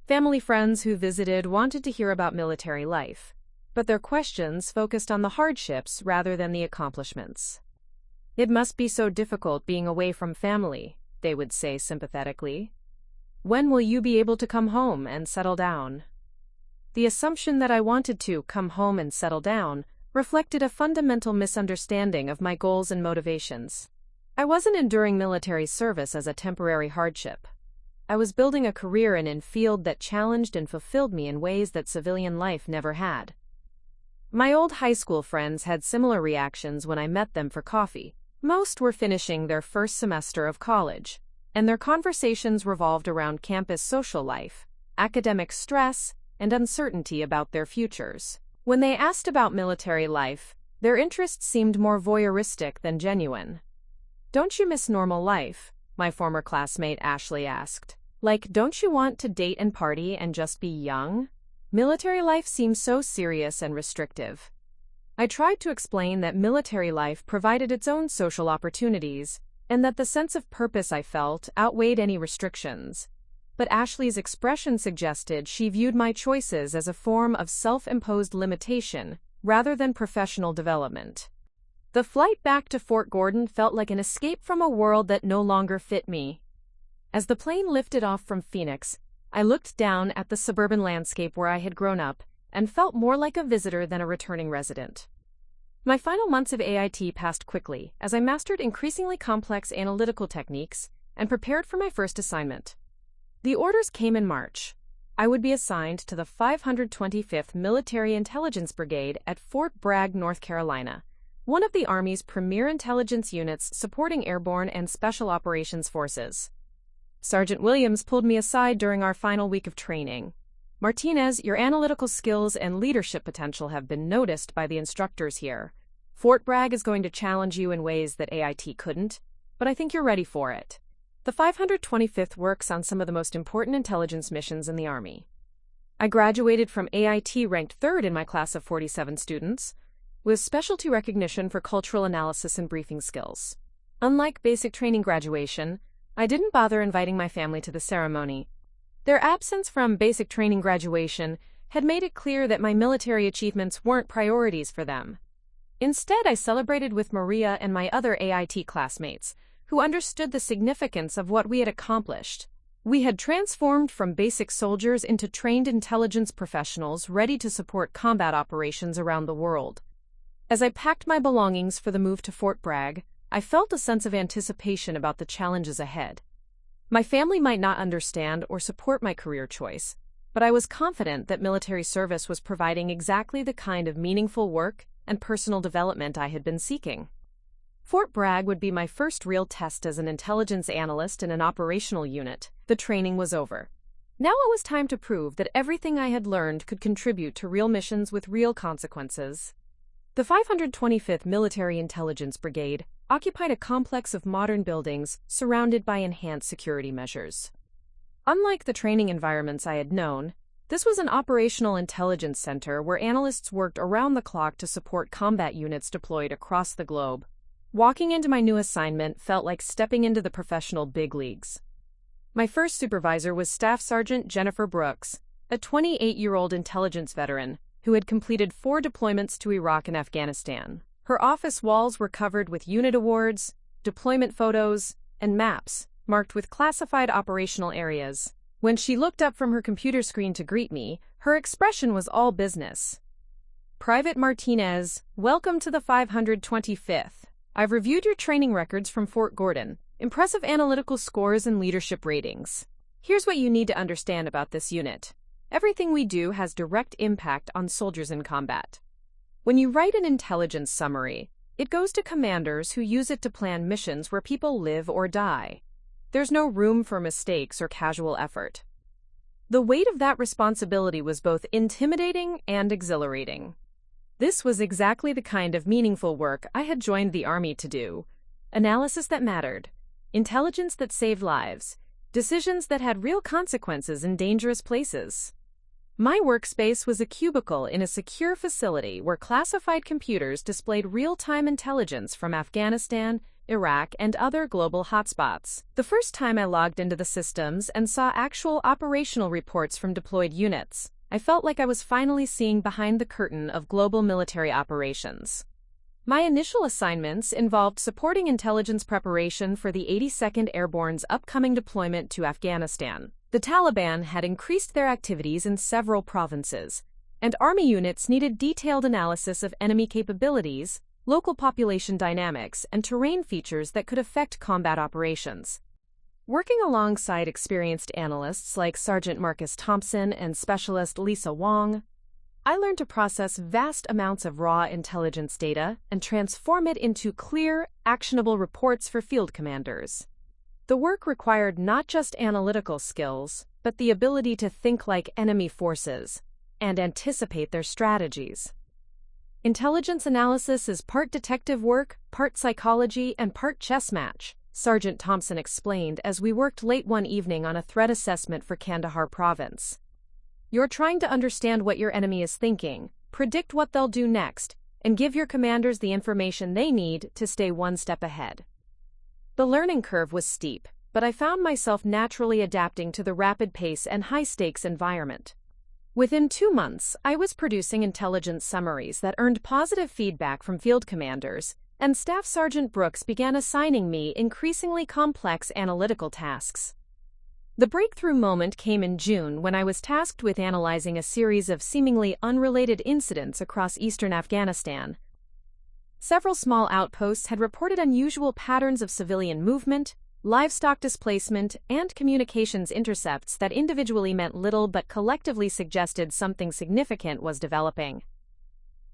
S1: Family friends who visited wanted to hear about military life, but their questions focused on the hardships rather than the accomplishments. "It must be so difficult being away from family," they would say sympathetically. "When will you be able to come home and settle down?" The assumption that I wanted to come home and settle down reflected a fundamental misunderstanding of my goals and motivations. I wasn't enduring military service as a temporary hardship. I was building a career in a field that challenged and fulfilled me in ways that civilian life never had. My old high school friends had similar reactions when I met them for coffee. Most were finishing their first semester of college, and their conversations revolved around campus social life, academic stress, and uncertainty about their futures. When they asked about military life, their interest seemed more voyeuristic than genuine. "Don't you miss normal life?" my former classmate Ashley asked. "Like, don't you want to date and party and just be young? Military life seems so serious and restrictive." I tried to explain that military life provided its own social opportunities, and that the sense of purpose I felt outweighed any restrictions. But Ashley's expression suggested she viewed my choices as a form of self-imposed limitation rather than professional development. The flight back to Fort Gordon felt like an escape from a world that no longer fit me. As the plane lifted off from Phoenix, I looked down at the suburban landscape where I had grown up and felt more like a visitor than a returning resident. My final months of AIT passed quickly as I mastered increasingly complex analytical techniques and prepared for my first assignment. The orders came in March. I would be assigned to the 525th Military Intelligence Brigade at Fort Bragg, North Carolina, one of the Army's premier intelligence units supporting airborne and special operations forces. Sergeant Williams pulled me aside during our final week of training. "Martinez, your analytical skills and leadership potential have been noticed by the instructors here. Fort Bragg is going to challenge you in ways that AIT couldn't, but I think you're ready for it." The 525th works on some of the most important intelligence missions in the Army. I graduated from AIT ranked third in my class of 47 students, with specialty recognition for cultural analysis and briefing skills. Unlike basic training graduation, I didn't bother inviting my family to the ceremony. Their absence from basic training graduation had made it clear that my military achievements weren't priorities for them. Instead, I celebrated with Maria and my other AIT classmates, who understood the significance of what we had accomplished. We had transformed from basic soldiers into trained intelligence professionals ready to support combat operations around the world. As I packed my belongings for the move to Fort Bragg, I felt a sense of anticipation about the challenges ahead. My family might not understand or support my career choice, but I was confident that military service was providing exactly the kind of meaningful work and personal development I had been seeking. Fort Bragg would be my first real test as an intelligence analyst in an operational unit. The training was over. Now it was time to prove that everything I had learned could contribute to real missions with real consequences. The 525th Military Intelligence Brigade occupied a complex of modern buildings surrounded by enhanced security measures. Unlike the training environments I had known, this was an operational intelligence center where analysts worked around the clock to support combat units deployed across the globe. Walking into my new assignment felt like stepping into the professional big leagues. My first supervisor was Staff Sergeant Jennifer Brooks, a 28-year-old intelligence veteran who had completed 4 deployments to Iraq and Afghanistan. Her office walls were covered with unit awards, deployment photos, and maps marked with classified operational areas. When she looked up from her computer screen to greet me, her expression was all business. "Private Martinez, welcome to the 525th. I've reviewed your training records from Fort Gordon. Impressive analytical scores and leadership ratings. Here's what you need to understand about this unit. Everything we do has direct impact on soldiers in combat. When you write an intelligence summary, it goes to commanders who use it to plan missions where people live or die. There's no room for mistakes or casual effort." The weight of that responsibility was both intimidating and exhilarating. This was exactly the kind of meaningful work I had joined the Army to do. Analysis that mattered, intelligence that saved lives, decisions that had real consequences in dangerous places. My workspace was a cubicle in a secure facility where classified computers displayed real-time intelligence from Afghanistan, Iraq, and other global hotspots. The first time I logged into the systems and saw actual operational reports from deployed units, I felt like I was finally seeing behind the curtain of global military operations. My initial assignments involved supporting intelligence preparation for the 82nd Airborne's upcoming deployment to Afghanistan. The Taliban had increased their activities in several provinces, and Army units needed detailed analysis of enemy capabilities, local population dynamics, and terrain features that could affect combat operations. Working alongside experienced analysts like Sergeant Marcus Thompson and Specialist Lisa Wong, I learned to process vast amounts of raw intelligence data and transform it into clear, actionable reports for field commanders. The work required not just analytical skills, but the ability to think like enemy forces and anticipate their strategies. Intelligence analysis is part detective work, part psychology, and part chess match, Sergeant Thompson explained as we worked late one evening on a threat assessment for Kandahar province. You're trying to understand what your enemy is thinking, predict what they'll do next, and give your commanders the information they need to stay one step ahead. The learning curve was steep, but I found myself naturally adapting to the rapid pace and high-stakes environment. Within 2 months, I was producing intelligence summaries that earned positive feedback from field commanders, and Staff Sergeant Brooks began assigning me increasingly complex analytical tasks. The breakthrough moment came in June when I was tasked with analyzing a series of seemingly unrelated incidents across eastern Afghanistan. Several small outposts had reported unusual patterns of civilian movement, livestock displacement, and communications intercepts that individually meant little but collectively suggested something significant was developing.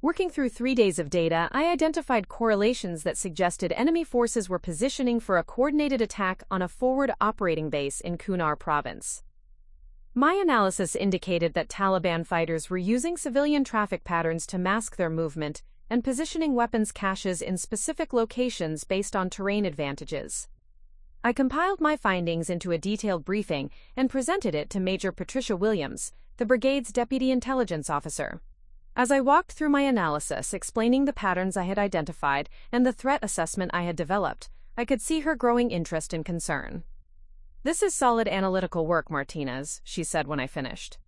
S1: Working through 3 days of data, I identified correlations that suggested enemy forces were positioning for a coordinated attack on a forward operating base in Kunar province. My analysis indicated that Taliban fighters were using civilian traffic patterns to mask their movement and positioning weapons caches in specific locations based on terrain advantages. I compiled my findings into a detailed briefing and presented it to Major Patricia Williams, the brigade's deputy intelligence officer. As I walked through my analysis, explaining the patterns I had identified and the threat assessment I had developed, I could see her growing interest and concern. "This is solid analytical work, Martinez," she said when I finished.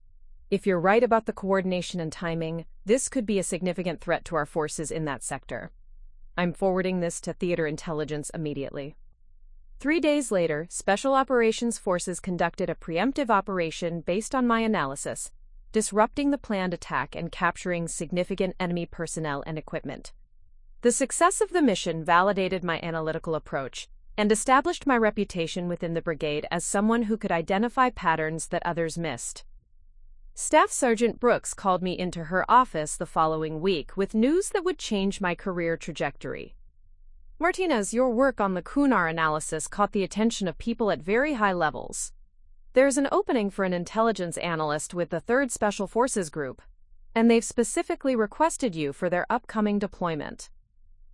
S1: "If you're right about the coordination and timing, this could be a significant threat to our forces in that sector. I'm forwarding this to Theater Intelligence immediately." 3 days later, Special Operations Forces conducted a preemptive operation based on my analysis, disrupting the planned attack and capturing significant enemy personnel and equipment. The success of the mission validated my analytical approach and established my reputation within the brigade as someone who could identify patterns that others missed. Staff Sergeant Brooks called me into her office the following week with news that would change my career trajectory. "Martinez, your work on the Kunar analysis caught the attention of people at very high levels. There's an opening for an intelligence analyst with the 3rd Special Forces Group, and they've specifically requested you for their upcoming deployment."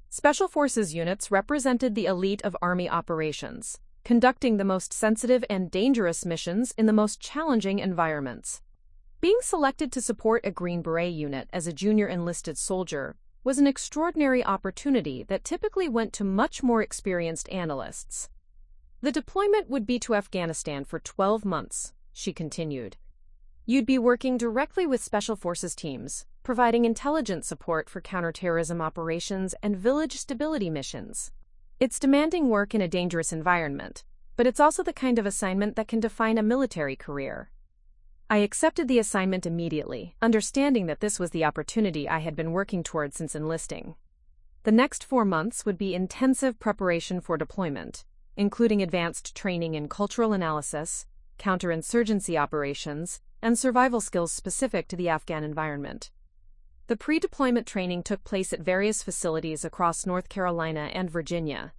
S1: Special Forces units represented the elite of Army operations, conducting the most sensitive and dangerous missions in the most challenging environments. Being selected to support a Green Beret unit as a junior enlisted soldier was an extraordinary opportunity that typically went to much more experienced analysts. "The deployment would be to Afghanistan for 12 months, she continued. "You'd be working directly with Special Forces teams, providing intelligence support for counterterrorism operations and village stability missions. It's demanding work in a dangerous environment, but it's also the kind of assignment that can define a military career." I accepted the assignment immediately, understanding that this was the opportunity I had been working toward since enlisting. The next 4 months would be intensive preparation for deployment, including advanced training in cultural analysis, counterinsurgency operations, and survival skills specific to the Afghan environment. The pre-deployment training took place at various facilities across North Carolina and Virginia.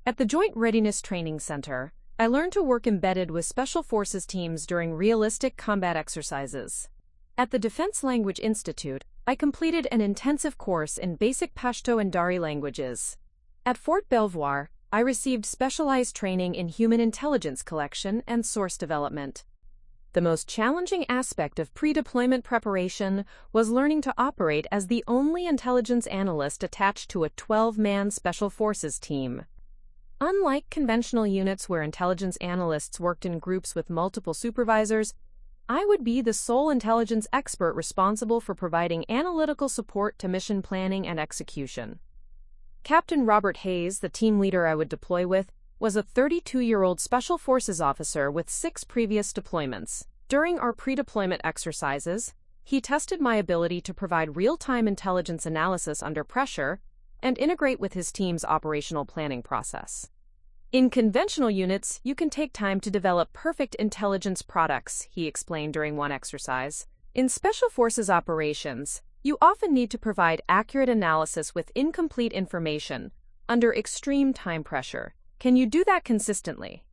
S1: At the Joint Readiness Training Center, I learned to work embedded with Special Forces teams during realistic combat exercises. At the Defense Language Institute, I completed an intensive course in basic Pashto and Dari languages. At Fort Belvoir, I received specialized training in human intelligence collection and source development. The most challenging aspect of pre-deployment preparation was learning to operate as the only intelligence analyst attached to a 12-man Special Forces team. Unlike conventional units where intelligence analysts worked in groups with multiple supervisors, I would be the sole intelligence expert responsible for providing analytical support to mission planning and execution. Captain Robert Hayes, the team leader I would deploy with, was a 32-year-old Special Forces officer with 6 previous deployments. During our pre-deployment exercises, he tested my ability to provide real-time intelligence analysis under pressure and integrate with his team's operational planning process. "In conventional units, you can take time to develop perfect intelligence products," he explained during one exercise. "In Special Forces operations, you often need to provide accurate analysis with incomplete information under extreme time pressure. Can you do that consistently?"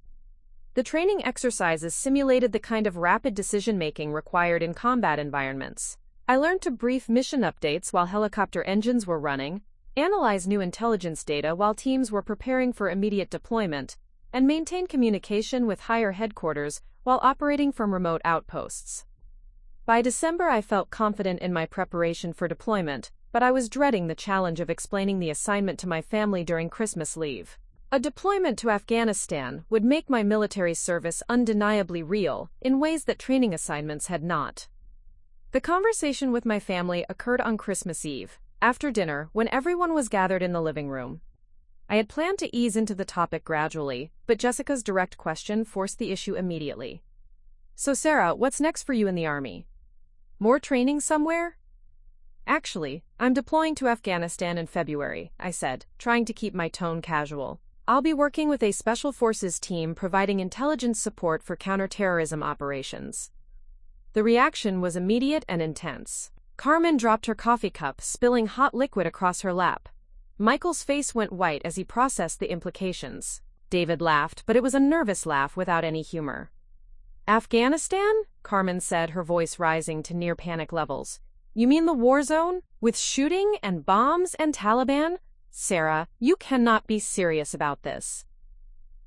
S1: The training exercises simulated the kind of rapid decision-making required in combat environments. I learned to brief mission updates while helicopter engines were running, analyze new intelligence data while teams were preparing for immediate deployment, and maintain communication with higher headquarters while operating from remote outposts. By December, I felt confident in my preparation for deployment, but I was dreading the challenge of explaining the assignment to my family during Christmas leave. A deployment to Afghanistan would make my military service undeniably real in ways that training assignments had not. The conversation with my family occurred on Christmas Eve, after dinner, when everyone was gathered in the living room. I had planned to ease into the topic gradually, but Jessica's direct question forced the issue immediately. "So Sarah, what's next for you in the Army? More training somewhere?" "Actually, I'm deploying to Afghanistan in February," I said, trying to keep my tone casual. I'll be working with a special forces team providing intelligence support for counterterrorism operations. The reaction was immediate and intense. Carmen dropped her coffee cup, spilling hot liquid across her lap. Michael's face went white as he processed the implications. David laughed, but it was a nervous laugh without any humor. Afghanistan? Carmen said, her voice rising to near-panic levels. You mean the war zone? With shooting and bombs and Taliban? Sarah, you cannot be serious about this.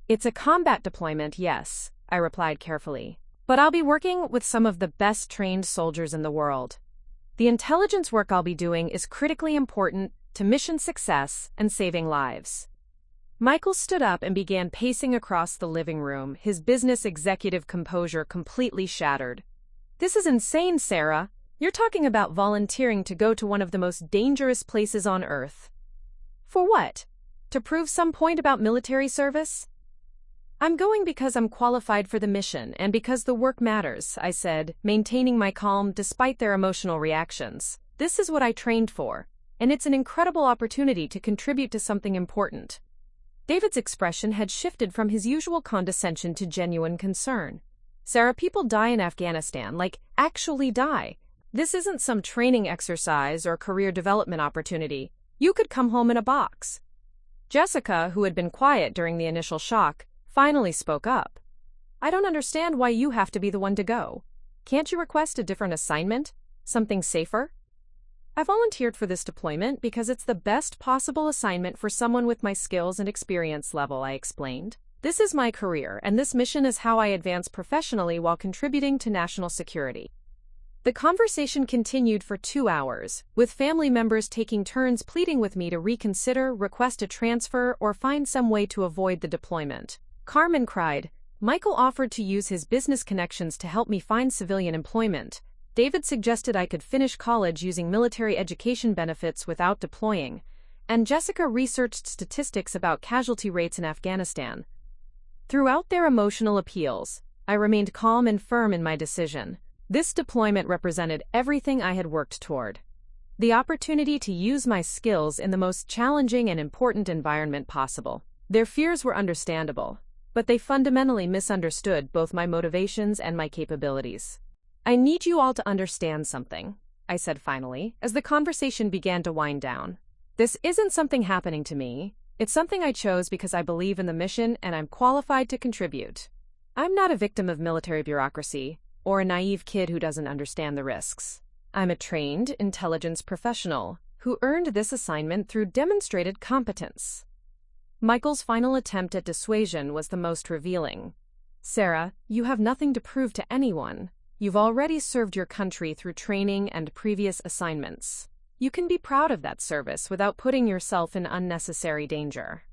S1: It's a combat deployment, yes, I replied carefully. But I'll be working with some of the best trained soldiers in the world. The intelligence work I'll be doing is critically important to mission success and saving lives. Michael stood up and began pacing across the living room, his business executive composure completely shattered. This is insane, Sarah. You're talking about volunteering to go to one of the most dangerous places on Earth. For what? To prove some point about military service? I'm going because I'm qualified for the mission and because the work matters, I said, maintaining my calm despite their emotional reactions. This is what I trained for, and it's an incredible opportunity to contribute to something important. David's expression had shifted from his usual condescension to genuine concern. Sarah, people die in Afghanistan, like actually die. This isn't some training exercise or career development opportunity. You could come home in a box. Jessica, who had been quiet during the initial shock, finally spoke up. I don't understand why you have to be the one to go. Can't you request a different assignment? Something safer? I volunteered for this deployment because it's the best possible assignment for someone with my skills and experience level, I explained. This is my career, and this mission is how I advance professionally while contributing to national security. The conversation continued for 2 hours, with family members taking turns pleading with me to reconsider, request a transfer, or find some way to avoid the deployment. Carmen cried. Michael offered to use his business connections to help me find civilian employment. David suggested I could finish college using military education benefits without deploying, and Jessica researched statistics about casualty rates in Afghanistan. Throughout their emotional appeals, I remained calm and firm in my decision. This deployment represented everything I had worked toward. The opportunity to use my skills in the most challenging and important environment possible. Their fears were understandable, but they fundamentally misunderstood both my motivations and my capabilities. I need you all to understand something, I said finally, as the conversation began to wind down. This isn't something happening to me. It's something I chose because I believe in the mission and I'm qualified to contribute. I'm not a victim of military bureaucracy or a naive kid who doesn't understand the risks. I'm a trained intelligence professional who earned this assignment through demonstrated competence. Michael's final attempt at dissuasion was the most revealing. Sarah, you have nothing to prove to anyone. You've already served your country through training and previous assignments. You can be proud of that service without putting yourself in unnecessary danger.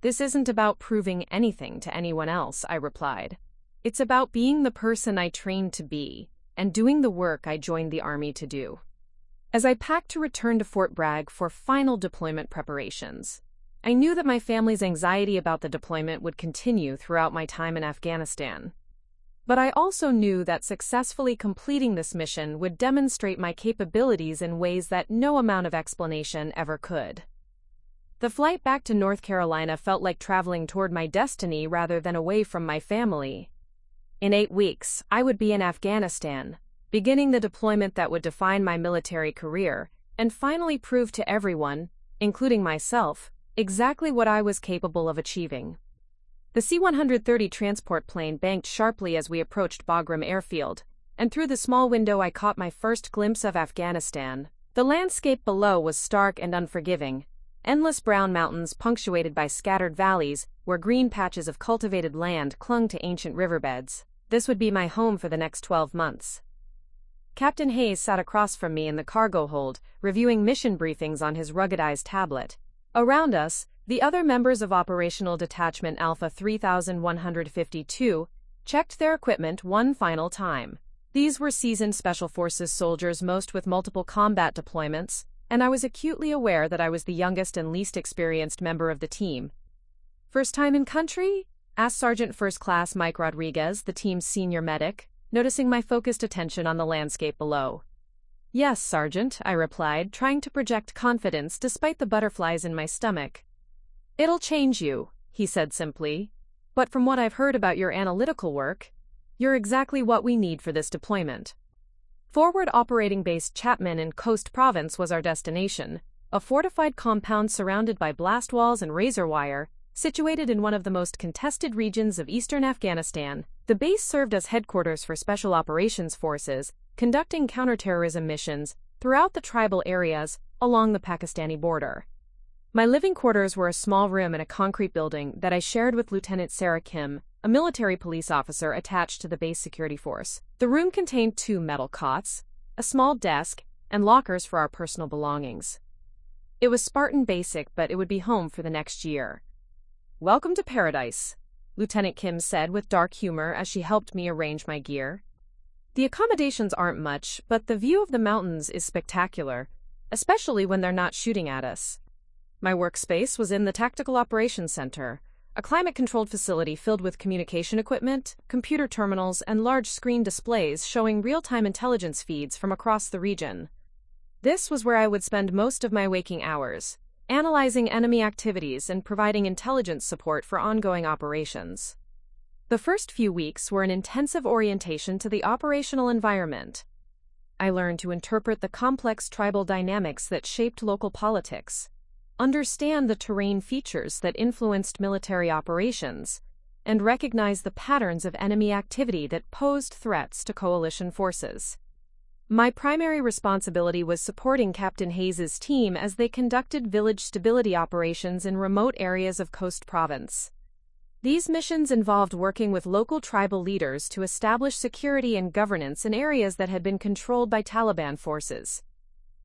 S1: This isn't about proving anything to anyone else, I replied. It's about being the person I trained to be and doing the work I joined the Army to do. As I packed to return to Fort Bragg for final deployment preparations, I knew that my family's anxiety about the deployment would continue throughout my time in Afghanistan. But I also knew that successfully completing this mission would demonstrate my capabilities in ways that no amount of explanation ever could. The flight back to North Carolina felt like traveling toward my destiny rather than away from my family. In 8 weeks, I would be in Afghanistan, beginning the deployment that would define my military career, and finally prove to everyone, including myself, exactly what I was capable of achieving. The C-130 transport plane banked sharply as we approached Bagram Airfield, and through the small window I caught my first glimpse of Afghanistan. The landscape below was stark and unforgiving, endless brown mountains punctuated by scattered valleys where green patches of cultivated land clung to ancient riverbeds. This would be my home for the next 12 months. Captain Hayes sat across from me in the cargo hold, reviewing mission briefings on his ruggedized tablet. Around us, the other members of Operational Detachment Alpha 3152 checked their equipment one final time. These were seasoned Special Forces soldiers, most with multiple combat deployments, and I was acutely aware that I was the youngest and least experienced member of the team. "First time in country?" asked Sergeant First Class Mike Rodriguez, the team's senior medic, noticing my focused attention on the landscape below. "Yes, Sergeant," I replied, trying to project confidence despite the butterflies in my stomach. "It'll change you," he said simply. "But from what I've heard about your analytical work, you're exactly what we need for this deployment." Forward Operating Base Chapman in Coast Province was our destination, a fortified compound surrounded by blast walls and razor wire, situated in one of the most contested regions of eastern Afghanistan. The base served as headquarters for Special Operations Forces, conducting counterterrorism missions throughout the tribal areas along the Pakistani border. My living quarters were a small room in a concrete building that I shared with Lieutenant Sarah Kim, a military police officer attached to the base security force. The room contained 2 metal cots, a small desk, and lockers for our personal belongings. It was Spartan basic, but it would be home for the next year. "Welcome to paradise," Lieutenant Kim said with dark humor as she helped me arrange my gear. "The accommodations aren't much, but the view of the mountains is spectacular, especially when they're not shooting at us." My workspace was in the Tactical Operations Center, a climate-controlled facility filled with communication equipment, computer terminals, and large screen displays showing real-time intelligence feeds from across the region. This was where I would spend most of my waking hours, analyzing enemy activities and providing intelligence support for ongoing operations. The first few weeks were an intensive orientation to the operational environment. I learned to interpret the complex tribal dynamics that shaped local politics, understand the terrain features that influenced military operations, and recognize the patterns of enemy activity that posed threats to coalition forces. My primary responsibility was supporting Captain Hayes's team as they conducted village stability operations in remote areas of Coast Province. These missions involved working with local tribal leaders to establish security and governance in areas that had been controlled by Taliban forces.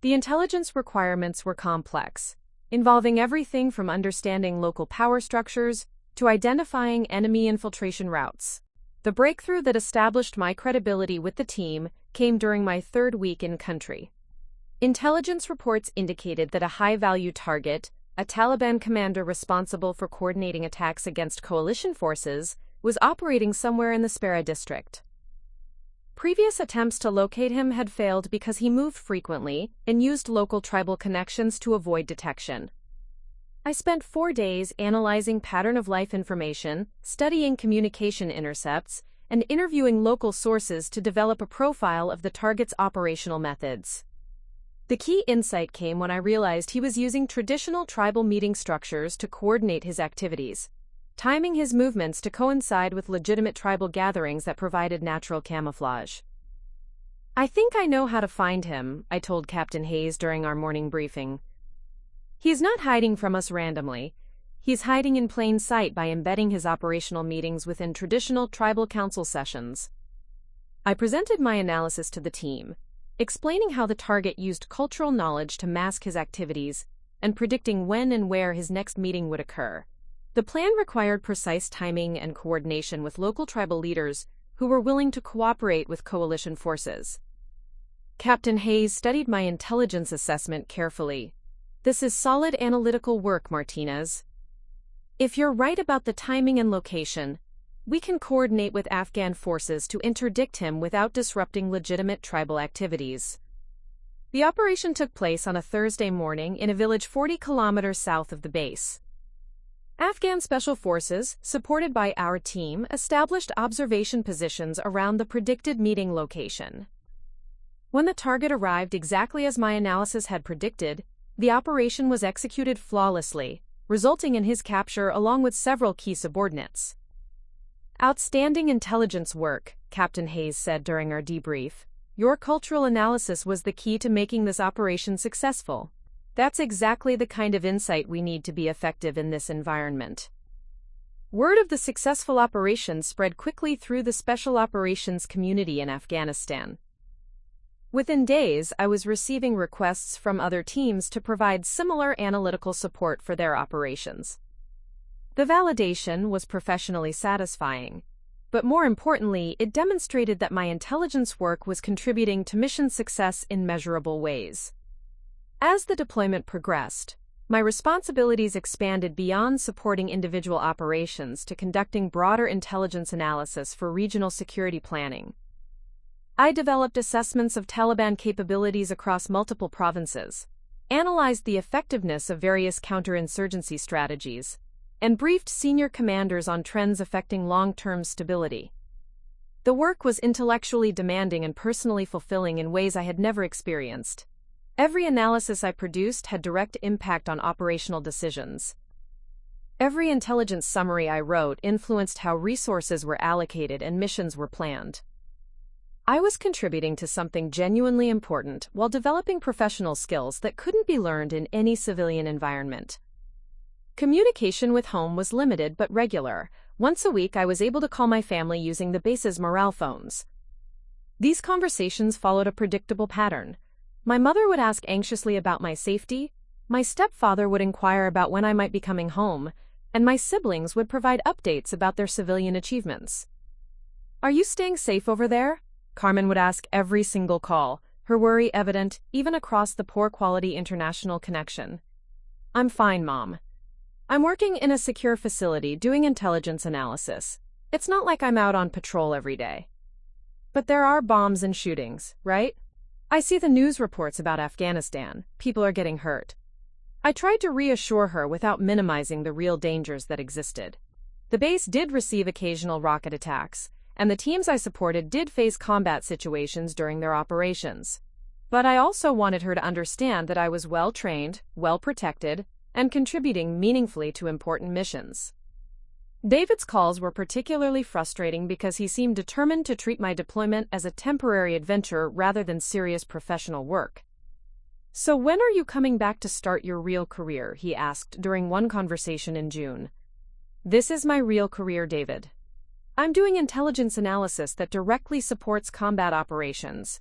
S1: The intelligence requirements were complex, involving everything from understanding local power structures to identifying enemy infiltration routes. The breakthrough that established my credibility with the team came during my 3rd week in country. Intelligence reports indicated that a high-value target, a Taliban commander responsible for coordinating attacks against coalition forces, was operating somewhere in the Spera district. Previous attempts to locate him had failed because he moved frequently and used local tribal connections to avoid detection. I spent 4 days analyzing pattern-of-life information, studying communication intercepts, and interviewing local sources to develop a profile of the target's operational methods. The key insight came when I realized he was using traditional tribal meeting structures to coordinate his activities, timing his movements to coincide with legitimate tribal gatherings that provided natural camouflage. "I think I know how to find him," I told Captain Hayes during our morning briefing. "He's not hiding from us randomly. He's hiding in plain sight by embedding his operational meetings within traditional tribal council sessions." I presented my analysis to the team, explaining how the target used cultural knowledge to mask his activities and predicting when and where his next meeting would occur. The plan required precise timing and coordination with local tribal leaders who were willing to cooperate with coalition forces. Captain Hayes studied my intelligence assessment carefully. "This is solid analytical work, Martinez. If you're right about the timing and location, we can coordinate with Afghan forces to interdict him without disrupting legitimate tribal activities." The operation took place on a Thursday morning in a village 40 kilometers south of the base. Afghan Special Forces, supported by our team, established observation positions around the predicted meeting location. When the target arrived exactly as my analysis had predicted, the operation was executed flawlessly, resulting in his capture along with several key subordinates. "Outstanding intelligence work," Captain Hayes said during our debrief. "Your cultural analysis was the key to making this operation successful. That's exactly the kind of insight we need to be effective in this environment." Word of the successful operation spread quickly through the special operations community in Afghanistan. Within days, I was receiving requests from other teams to provide similar analytical support for their operations. The validation was professionally satisfying, but more importantly, it demonstrated that my intelligence work was contributing to mission success in measurable ways. As the deployment progressed, my responsibilities expanded beyond supporting individual operations to conducting broader intelligence analysis for regional security planning. I developed assessments of Taliban capabilities across multiple provinces, analyzed the effectiveness of various counterinsurgency strategies, and briefed senior commanders on trends affecting long-term stability. The work was intellectually demanding and personally fulfilling in ways I had never experienced. Every analysis I produced had direct impact on operational decisions. Every intelligence summary I wrote influenced how resources were allocated and missions were planned. I was contributing to something genuinely important while developing professional skills that couldn't be learned in any civilian environment. Communication with home was limited but regular. Once a week, I was able to call my family using the base's morale phones. These conversations followed a predictable pattern. My mother would ask anxiously about my safety, my stepfather would inquire about when I might be coming home, and my siblings would provide updates about their civilian achievements. "Are you staying safe over there?" Carmen would ask every single call, her worry evident even across the poor-quality international connection. "I'm fine, Mom. I'm working in a secure facility doing intelligence analysis. It's not like I'm out on patrol every day." "But there are bombs and shootings, right? I see the news reports about Afghanistan. People are getting hurt." I tried to reassure her without minimizing the real dangers that existed. The base did receive occasional rocket attacks, and the teams I supported did face combat situations during their operations. But I also wanted her to understand that I was well-trained, well-protected, and contributing meaningfully to important missions. David's calls were particularly frustrating because he seemed determined to treat my deployment as a temporary adventure rather than serious professional work. "So when are you coming back to start your real career?" he asked during one conversation in June. "This is my real career, David. I'm doing intelligence analysis that directly supports combat operations.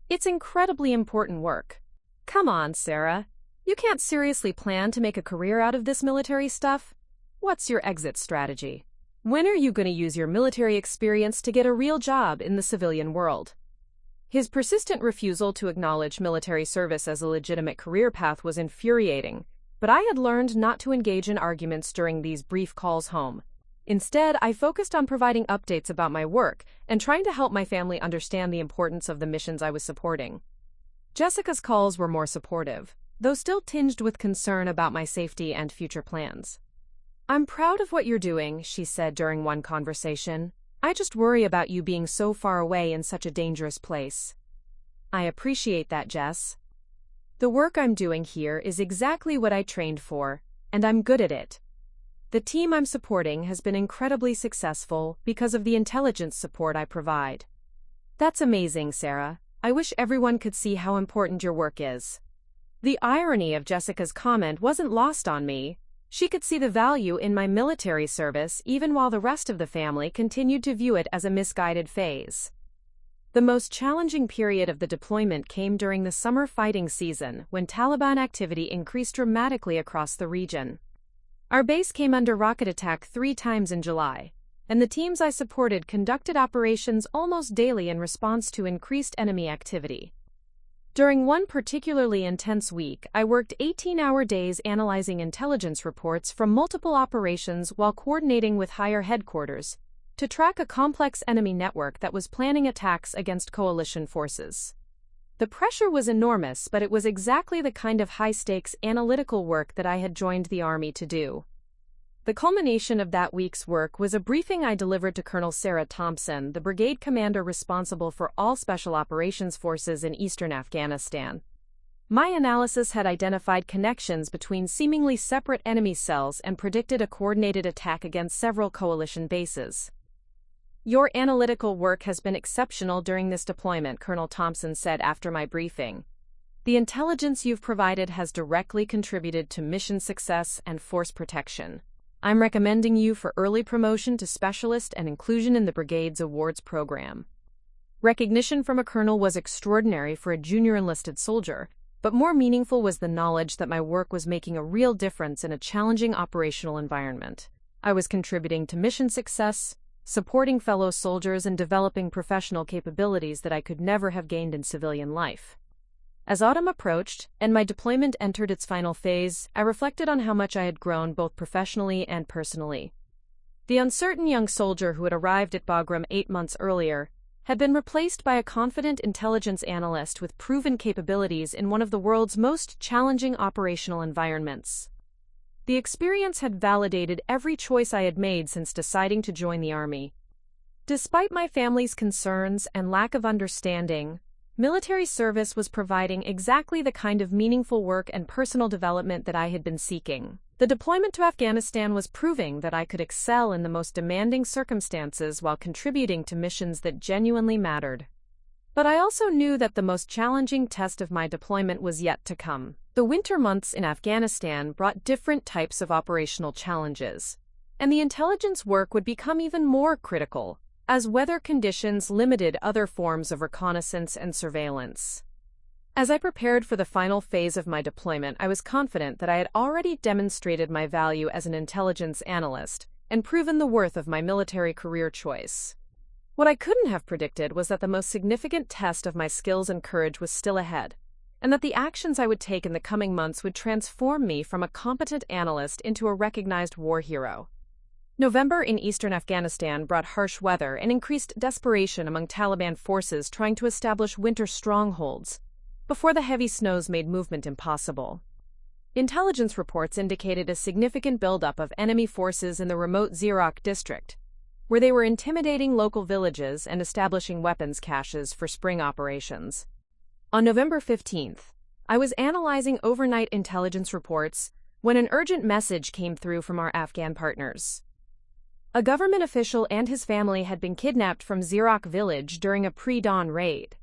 S1: It's incredibly important work." "Come on, Sarah. You can't seriously plan to make a career out of this military stuff? What's your exit strategy? When are you going to use your military experience to get a real job in the civilian world?" His persistent refusal to acknowledge military service as a legitimate career path was infuriating, but I had learned not to engage in arguments during these brief calls home. Instead, I focused on providing updates about my work and trying to help my family understand the importance of the missions I was supporting. Jessica's calls were more supportive, though still tinged with concern about my safety and future plans. "I'm proud of what you're doing," she said during one conversation. "I just worry about you being so far away in such a dangerous place." "I appreciate that, Jess. The work I'm doing here is exactly what I trained for, and I'm good at it. The team I'm supporting has been incredibly successful because of the intelligence support I provide." "That's amazing, Sarah. I wish everyone could see how important your work is." The irony of Jessica's comment wasn't lost on me. She could see the value in my military service even while the rest of the family continued to view it as a misguided phase. The most challenging period of the deployment came during the summer fighting season when Taliban activity increased dramatically across the region. Our base came under rocket attack 3 times in July, and the teams I supported conducted operations almost daily in response to increased enemy activity. During one particularly intense week, I worked 18-hour days analyzing intelligence reports from multiple operations while coordinating with higher headquarters to track a complex enemy network that was planning attacks against coalition forces. The pressure was enormous, but it was exactly the kind of high-stakes analytical work that I had joined the Army to do. The culmination of that week's work was a briefing I delivered to Colonel Sarah Thompson, the brigade commander responsible for all special operations forces in eastern Afghanistan. My analysis had identified connections between seemingly separate enemy cells and predicted a coordinated attack against several coalition bases. "Your analytical work has been exceptional during this deployment," Colonel Thompson said after my briefing. "The intelligence you've provided has directly contributed to mission success and force protection. I'm recommending you for early promotion to specialist and inclusion in the brigade's awards program." Recognition from a colonel was extraordinary for a junior enlisted soldier, but more meaningful was the knowledge that my work was making a real difference in a challenging operational environment. I was contributing to mission success, supporting fellow soldiers, and developing professional capabilities that I could never have gained in civilian life. As autumn approached, and my deployment entered its final phase, I reflected on how much I had grown both professionally and personally. The uncertain young soldier who had arrived at Bagram 8 months earlier had been replaced by a confident intelligence analyst with proven capabilities in one of the world's most challenging operational environments. The experience had validated every choice I had made since deciding to join the Army. Despite my family's concerns and lack of understanding, military service was providing exactly the kind of meaningful work and personal development that I had been seeking. The deployment to Afghanistan was proving that I could excel in the most demanding circumstances while contributing to missions that genuinely mattered. But I also knew that the most challenging test of my deployment was yet to come. The winter months in Afghanistan brought different types of operational challenges, and the intelligence work would become even more critical, as weather conditions limited other forms of reconnaissance and surveillance. As I prepared for the final phase of my deployment, I was confident that I had already demonstrated my value as an intelligence analyst and proven the worth of my military career choice. What I couldn't have predicted was that the most significant test of my skills and courage was still ahead, and that the actions I would take in the coming months would transform me from a competent analyst into a recognized war hero. November in eastern Afghanistan brought harsh weather and increased desperation among Taliban forces trying to establish winter strongholds before the heavy snows made movement impossible. Intelligence reports indicated a significant buildup of enemy forces in the remote Zeerak district, where they were intimidating local villages and establishing weapons caches for spring operations. On November 15th, I was analyzing overnight intelligence reports when an urgent message came through from our Afghan partners. A government official and his family had been kidnapped from Zeerak village during a pre-dawn raid.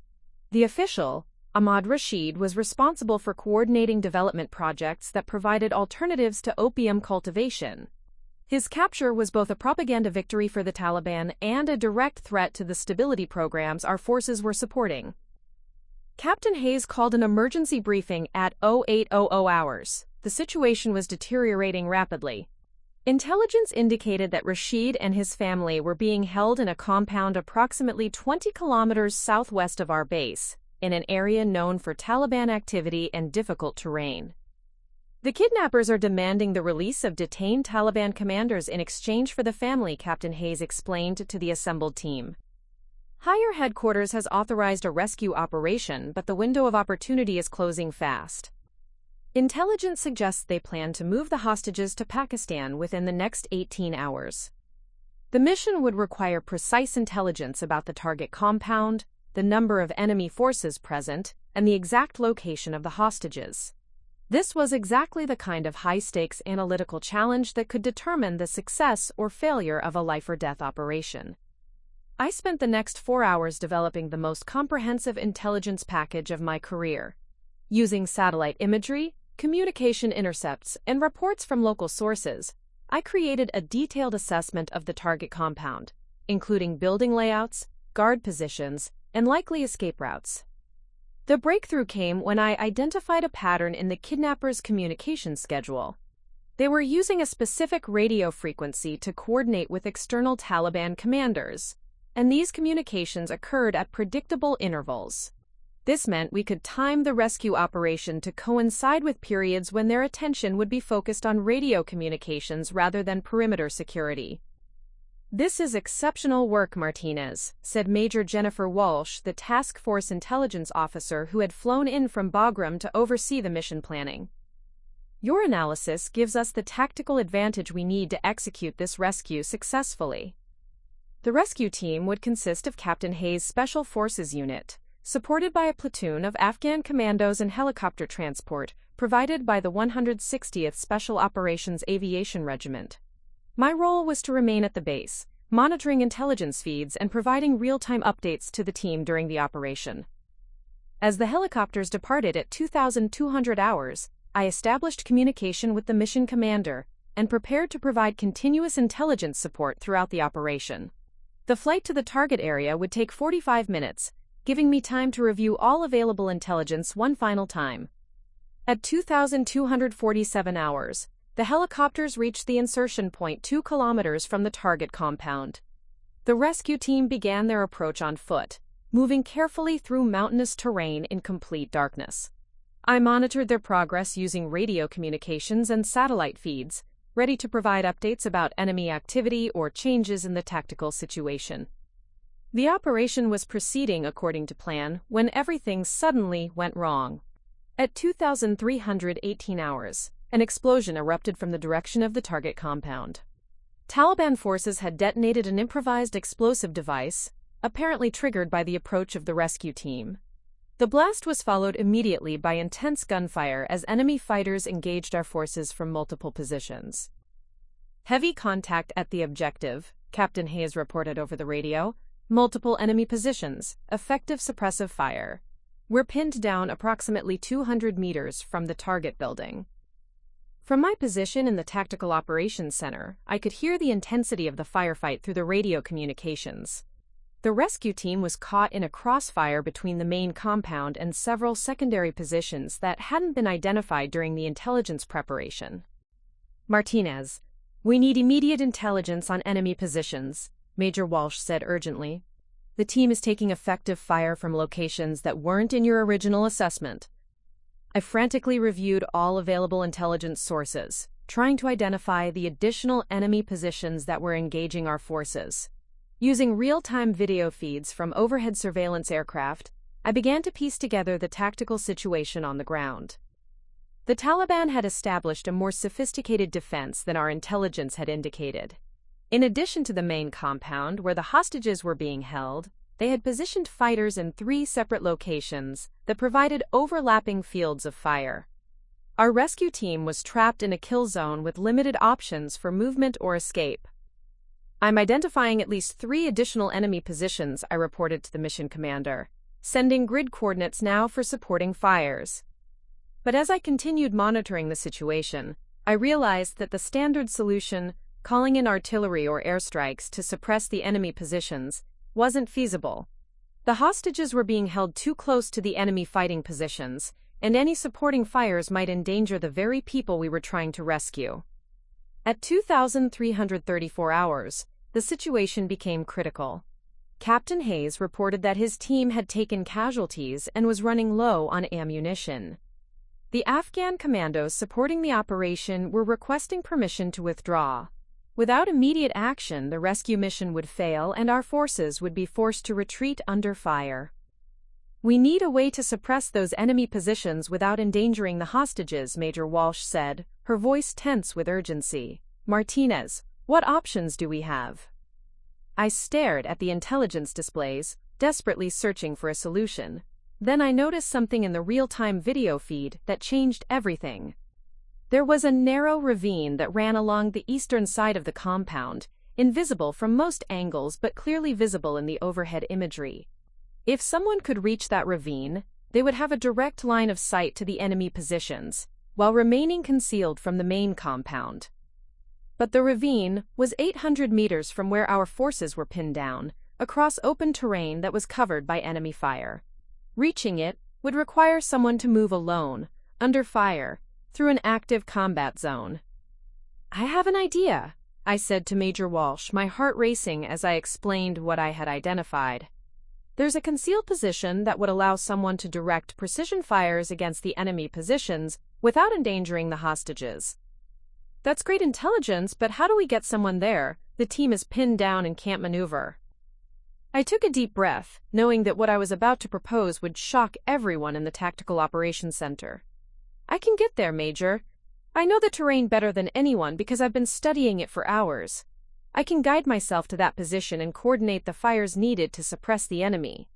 S1: The official, Ahmad Rashid, was responsible for coordinating development projects that provided alternatives to opium cultivation. His capture was both a propaganda victory for the Taliban and a direct threat to the stability programs our forces were supporting. Captain Hayes called an emergency briefing at 0800 hours. The situation was deteriorating rapidly. Intelligence indicated that Rashid and his family were being held in a compound approximately 20 kilometers southwest of our base, in an area known for Taliban activity and difficult terrain. The kidnappers are demanding the release of detained Taliban commanders in exchange for the family, Captain Hayes explained to the assembled team. Higher headquarters has authorized a rescue operation, but the window of opportunity is closing fast. Intelligence suggests they plan to move the hostages to Pakistan within the next 18 hours. The mission would require precise intelligence about the target compound, the number of enemy forces present, and the exact location of the hostages. This was exactly the kind of high-stakes analytical challenge that could determine the success or failure of a life-or-death operation. I spent the next 4 hours developing the most comprehensive intelligence package of my career. Using satellite imagery, communication intercepts, and reports from local sources, I created a detailed assessment of the target compound, including building layouts, guard positions, and likely escape routes. The breakthrough came when I identified a pattern in the kidnappers' communication schedule. They were using a specific radio frequency to coordinate with external Taliban commanders, and these communications occurred at predictable intervals. This meant we could time the rescue operation to coincide with periods when their attention would be focused on radio communications rather than perimeter security. "This is exceptional work, Martinez," said Major Jennifer Walsh, the task force intelligence officer who had flown in from Bagram to oversee the mission planning. "Your analysis gives us the tactical advantage we need to execute this rescue successfully." The rescue team would consist of Captain Hayes' Special Forces Unit, supported by a platoon of Afghan commandos and helicopter transport provided by the 160th Special Operations Aviation Regiment. My role was to remain at the base, monitoring intelligence feeds and providing real-time updates to the team during the operation. As the helicopters departed at 2,200 hours, I established communication with the mission commander and prepared to provide continuous intelligence support throughout the operation. The flight to the target area would take 45 minutes, giving me time to review all available intelligence one final time. At 2,247 hours, the helicopters reached the insertion point 2 kilometers from the target compound. The rescue team began their approach on foot, moving carefully through mountainous terrain in complete darkness. I monitored their progress using radio communications and satellite feeds, ready to provide updates about enemy activity or changes in the tactical situation. The operation was proceeding according to plan when everything suddenly went wrong. At 2,318 hours, An explosion erupted from the direction of the target compound. Taliban forces had detonated an improvised explosive device, apparently triggered by the approach of the rescue team. The blast was followed immediately by intense gunfire as enemy fighters engaged our forces from multiple positions. Heavy contact at the objective, Captain Hayes reported over the radio. Multiple enemy positions, effective suppressive fire. We're pinned down approximately 200 meters from the target building. From my position in the Tactical Operations Center, I could hear the intensity of the firefight through the radio communications. The rescue team was caught in a crossfire between the main compound and several secondary positions that hadn't been identified during the intelligence preparation. Martinez, we need immediate intelligence on enemy positions, Major Walsh said urgently. The team is taking effective fire from locations that weren't in your original assessment. I frantically reviewed all available intelligence sources, trying to identify the additional enemy positions that were engaging our forces. Using real-time video feeds from overhead surveillance aircraft, I began to piece together the tactical situation on the ground. The Taliban had established a more sophisticated defense than our intelligence had indicated. In addition to the main compound where the hostages were being held, they had positioned fighters in 3 separate locations that provided overlapping fields of fire. Our rescue team was trapped in a kill zone with limited options for movement or escape. I'm identifying at least 3 additional enemy positions, I reported to the mission commander, sending grid coordinates now for supporting fires. But as I continued monitoring the situation, I realized that the standard solution, calling in artillery or airstrikes to suppress the enemy positions, wasn't feasible. The hostages were being held too close to the enemy fighting positions, and any supporting fires might endanger the very people we were trying to rescue. At 2,334 hours, the situation became critical. Captain Hayes reported that his team had taken casualties and was running low on ammunition. The Afghan commandos supporting the operation were requesting permission to withdraw. Without immediate action, the rescue mission would fail and our forces would be forced to retreat under fire. We need a way to suppress those enemy positions without endangering the hostages, Major Walsh said, her voice tense with urgency. Martinez, what options do we have? I stared at the intelligence displays, desperately searching for a solution. Then I noticed something in the real-time video feed that changed everything. There was a narrow ravine that ran along the eastern side of the compound, invisible from most angles but clearly visible in the overhead imagery. If someone could reach that ravine, they would have a direct line of sight to the enemy positions, while remaining concealed from the main compound. But the ravine was 800 meters from where our forces were pinned down, across open terrain that was covered by enemy fire. Reaching it would require someone to move alone, under fire, through an active combat zone. I have an idea, I said to Major Walsh, my heart racing as I explained what I had identified. There's a concealed position that would allow someone to direct precision fires against the enemy positions without endangering the hostages. That's great intelligence, but how do we get someone there? The team is pinned down and can't maneuver. I took a deep breath, knowing that what I was about to propose would shock everyone in the Tactical Operations Center. I can get there, Major. I know the terrain better than anyone because I've been studying it for hours. I can guide myself to that position and coordinate the fires needed to suppress the enemy.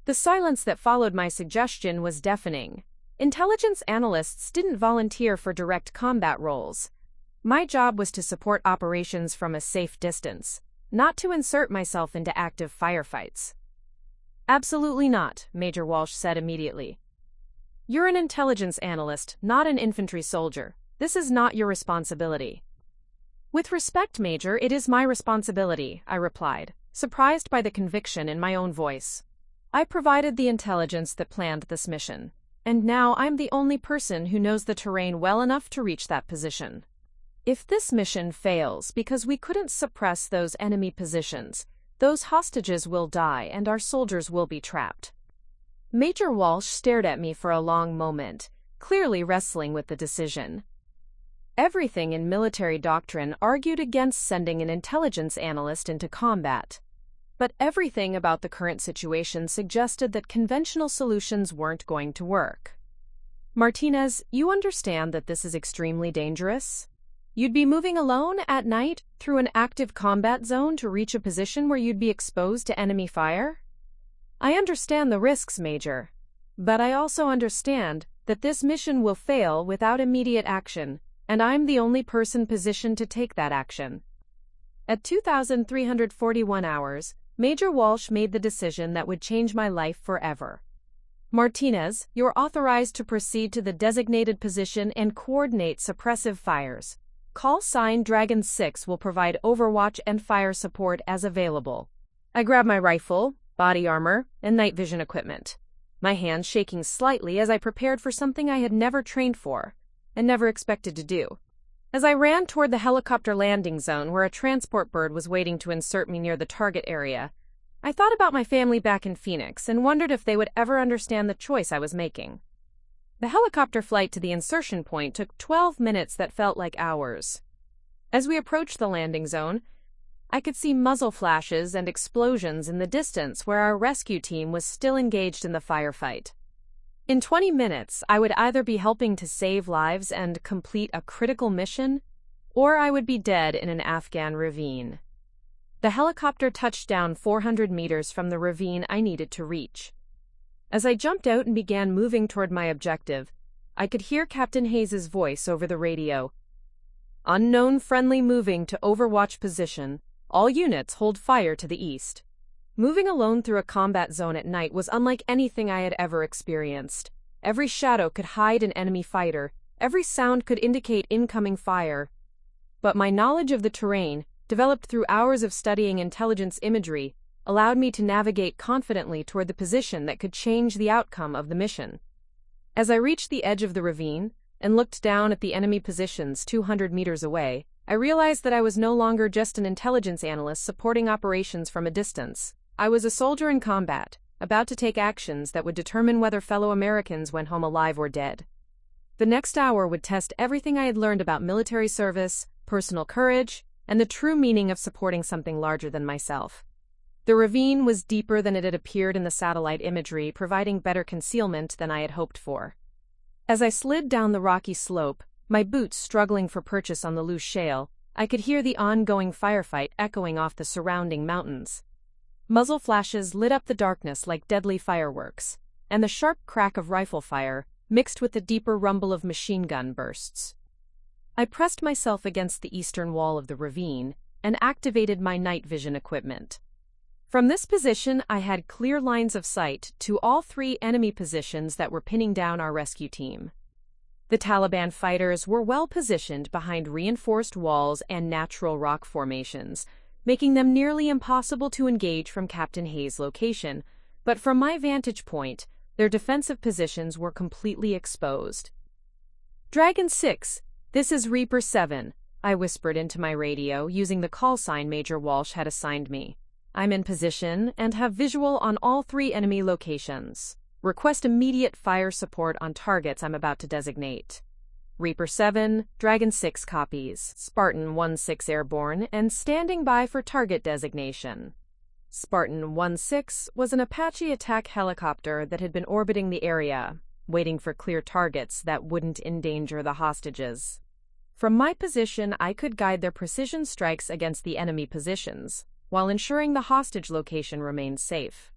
S1: The silence that followed my suggestion was deafening. Intelligence analysts didn't volunteer for direct combat roles. My job was to support operations from a safe distance, not to insert myself into active firefights. Absolutely not, Major Walsh said immediately. You're an intelligence analyst, not an infantry soldier. This is not your responsibility. With respect, Major, it is my responsibility, I replied, surprised by the conviction in my own voice. I provided the intelligence that planned this mission, and now I'm the only person who knows the terrain well enough to reach that position. If this mission fails because we couldn't suppress those enemy positions, those hostages will die and our soldiers will be trapped. Major Walsh stared at me for a long moment, clearly wrestling with the decision. Everything in military doctrine argued against sending an intelligence analyst into combat. But everything about the current situation suggested that conventional solutions weren't going to work. Martinez, you understand that this is extremely dangerous? You'd be moving alone at night through an active combat zone to reach a position where you'd be exposed to enemy fire? I understand the risks, Major. But I also understand that this mission will fail without immediate action, and I'm the only person positioned to take that action. At 2,341 hours, Major Walsh made the decision that would change my life forever. Martinez, you're authorized to proceed to the designated position and coordinate suppressive fires. Call sign Dragon 6 will provide overwatch and fire support as available. I grab my rifle, body armor, and night vision equipment, my hands shaking slightly as I prepared for something I had never trained for and never expected to do. As I ran toward the helicopter landing zone where a transport bird was waiting to insert me near the target area, I thought about my family back in Phoenix and wondered if they would ever understand the choice I was making. The helicopter flight to the insertion point took 12 minutes that felt like hours. As we approached the landing zone, I could see muzzle flashes and explosions in the distance where our rescue team was still engaged in the firefight. In 20 minutes, I would either be helping to save lives and complete a critical mission, or I would be dead in an Afghan ravine. The helicopter touched down 400 meters from the ravine I needed to reach. As I jumped out and began moving toward my objective, I could hear Captain Hayes' voice over the radio. Unknown friendly moving to overwatch position. All units hold fire to the east. Moving alone through a combat zone at night was unlike anything I had ever experienced. Every shadow could hide an enemy fighter. Every sound could indicate incoming fire. But my knowledge of the terrain, developed through hours of studying intelligence imagery, allowed me to navigate confidently toward the position that could change the outcome of the mission. As I reached the edge of the ravine and looked down at the enemy positions 200 meters away, I realized that I was no longer just an intelligence analyst supporting operations from a distance. I was a soldier in combat, about to take actions that would determine whether fellow Americans went home alive or dead. The next hour would test everything I had learned about military service, personal courage, and the true meaning of supporting something larger than myself. The ravine was deeper than it had appeared in the satellite imagery, providing better concealment than I had hoped for. As I slid down the rocky slope, my boots struggling for purchase on the loose shale, I could hear the ongoing firefight echoing off the surrounding mountains. Muzzle flashes lit up the darkness like deadly fireworks, and the sharp crack of rifle fire mixed with the deeper rumble of machine gun bursts. I pressed myself against the eastern wall of the ravine and activated my night vision equipment. From this position, I had clear lines of sight to all 3 enemy positions that were pinning down our rescue team. The Taliban fighters were well positioned behind reinforced walls and natural rock formations, making them nearly impossible to engage from Captain Hayes' location, but from my vantage point, their defensive positions were completely exposed. Dragon 6, this is Reaper 7, I whispered into my radio using the call sign Major Walsh had assigned me. I'm in position and have visual on all 3 enemy locations. Request immediate fire support on targets I'm about to designate. Reaper 7, Dragon 6 copies, Spartan 1-6 airborne, and standing by for target designation. Spartan 1-6 was an Apache attack helicopter that had been orbiting the area, waiting for clear targets that wouldn't endanger the hostages. From my position, I could guide their precision strikes against the enemy positions, while ensuring the hostage location remained safe.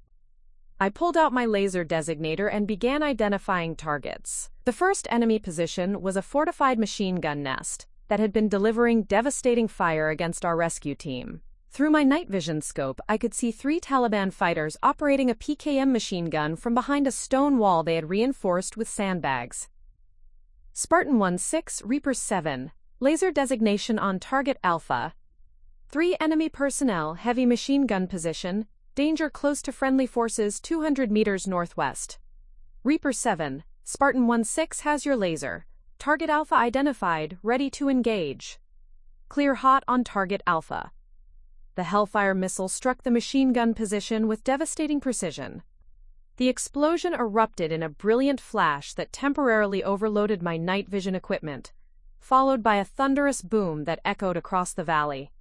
S1: I pulled out my laser designator and began identifying targets. The first enemy position was a fortified machine gun nest that had been delivering devastating fire against our rescue team. Through my night vision scope, I could see 3 Taliban fighters operating a PKM machine gun from behind a stone wall they had reinforced with sandbags. Spartan 1-6, Reaper 7, laser designation on target Alpha. 3 enemy personnel, heavy machine gun position, danger close to friendly forces 200 meters northwest. Reaper 7, Spartan 1-6 has your laser. Target Alpha identified, ready to engage. Clear hot on target Alpha. The Hellfire missile struck the machine gun position with devastating precision. The explosion erupted in a brilliant flash that temporarily overloaded my night vision equipment, followed by a thunderous boom that echoed across the valley.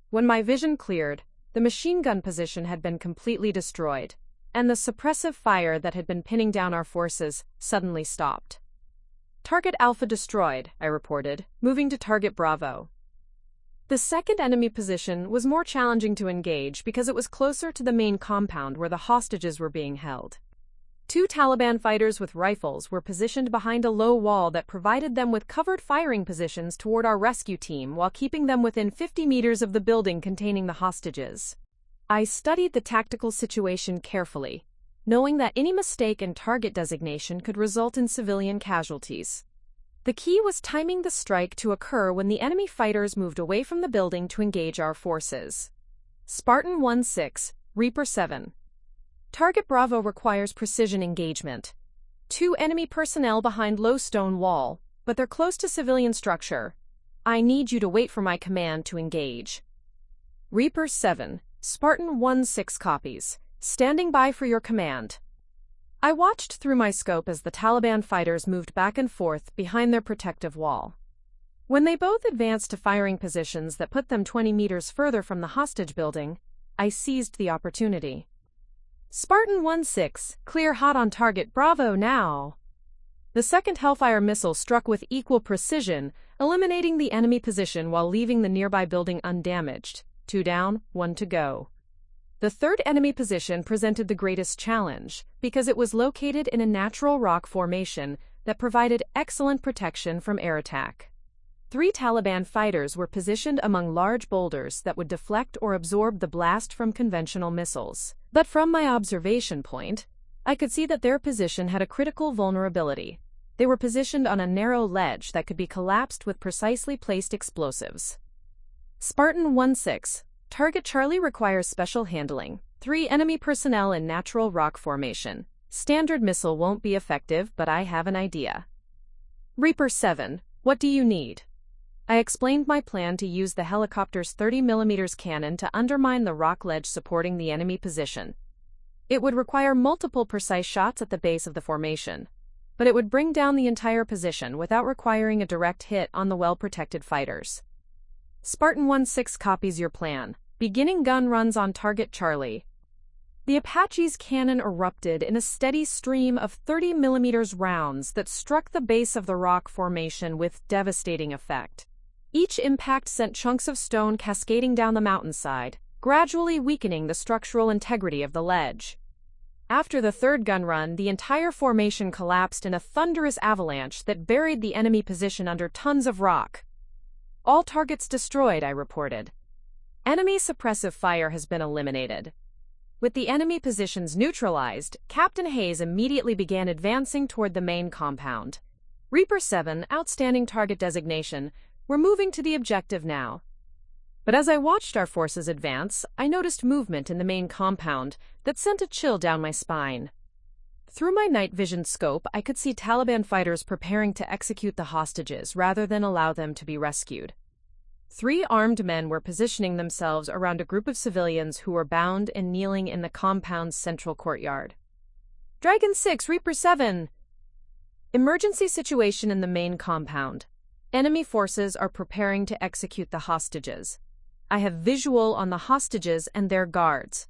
S1: When my vision cleared, the machine gun position had been completely destroyed, and the suppressive fire that had been pinning down our forces suddenly stopped. Target Alpha destroyed, I reported, moving to Target Bravo. The second enemy position was more challenging to engage because it was closer to the main compound where the hostages were being held. 2 Taliban fighters with rifles were positioned behind a low wall that provided them with covered firing positions toward our rescue team while keeping them within 50 meters of the building containing the hostages. I studied the tactical situation carefully, knowing that any mistake in target designation could result in civilian casualties. The key was timing the strike to occur when the enemy fighters moved away from the building to engage our forces. Spartan 1-6, Reaper 7. Target Bravo requires precision engagement. 2 enemy personnel behind low stone wall, but they're close to civilian structure. I need you to wait for my command to engage. Reaper 7, Spartan 1-6 copies, standing by for your command. I watched through my scope as the Taliban fighters moved back and forth behind their protective wall. When they both advanced to firing positions that put them 20 meters further from the hostage building, I seized the opportunity. Spartan 1-6, clear hot on target Bravo now. The second Hellfire missile struck with equal precision, eliminating the enemy position while leaving the nearby building undamaged. 2 down, 1 to go. The third enemy position presented the greatest challenge because it was located in a natural rock formation that provided excellent protection from air attack. 3 Taliban fighters were positioned among large boulders that would deflect or absorb the blast from conventional missiles. But from my observation point, I could see that their position had a critical vulnerability. They were positioned on a narrow ledge that could be collapsed with precisely placed explosives. Spartan 1-6, Target Charlie requires special handling. 3 enemy personnel in natural rock formation. Standard missile won't be effective, but I have an idea. Reaper 7, what do you need? I explained my plan to use the helicopter's 30mm cannon to undermine the rock ledge supporting the enemy position. It would require multiple precise shots at the base of the formation, but it would bring down the entire position without requiring a direct hit on the well-protected fighters. Spartan 1-6 copies your plan. Beginning gun runs on Target Charlie. The Apache's cannon erupted in a steady stream of 30mm rounds that struck the base of the rock formation with devastating effect. Each impact sent chunks of stone cascading down the mountainside, gradually weakening the structural integrity of the ledge. After the third gun run, the entire formation collapsed in a thunderous avalanche that buried the enemy position under tons of rock. All targets destroyed, I reported. Enemy suppressive fire has been eliminated. With the enemy positions neutralized, Captain Hayes immediately began advancing toward the main compound. Reaper 7, outstanding target designation. We're moving to the objective now. But as I watched our forces advance, I noticed movement in the main compound that sent a chill down my spine. Through my night vision scope, I could see Taliban fighters preparing to execute the hostages rather than allow them to be rescued. 3 armed men were positioning themselves around a group of civilians who were bound and kneeling in the compound's central courtyard. Dragon 6, Reaper 7. Emergency situation in the main compound. Enemy forces are preparing to execute the hostages. I have visual on the hostages and their guards.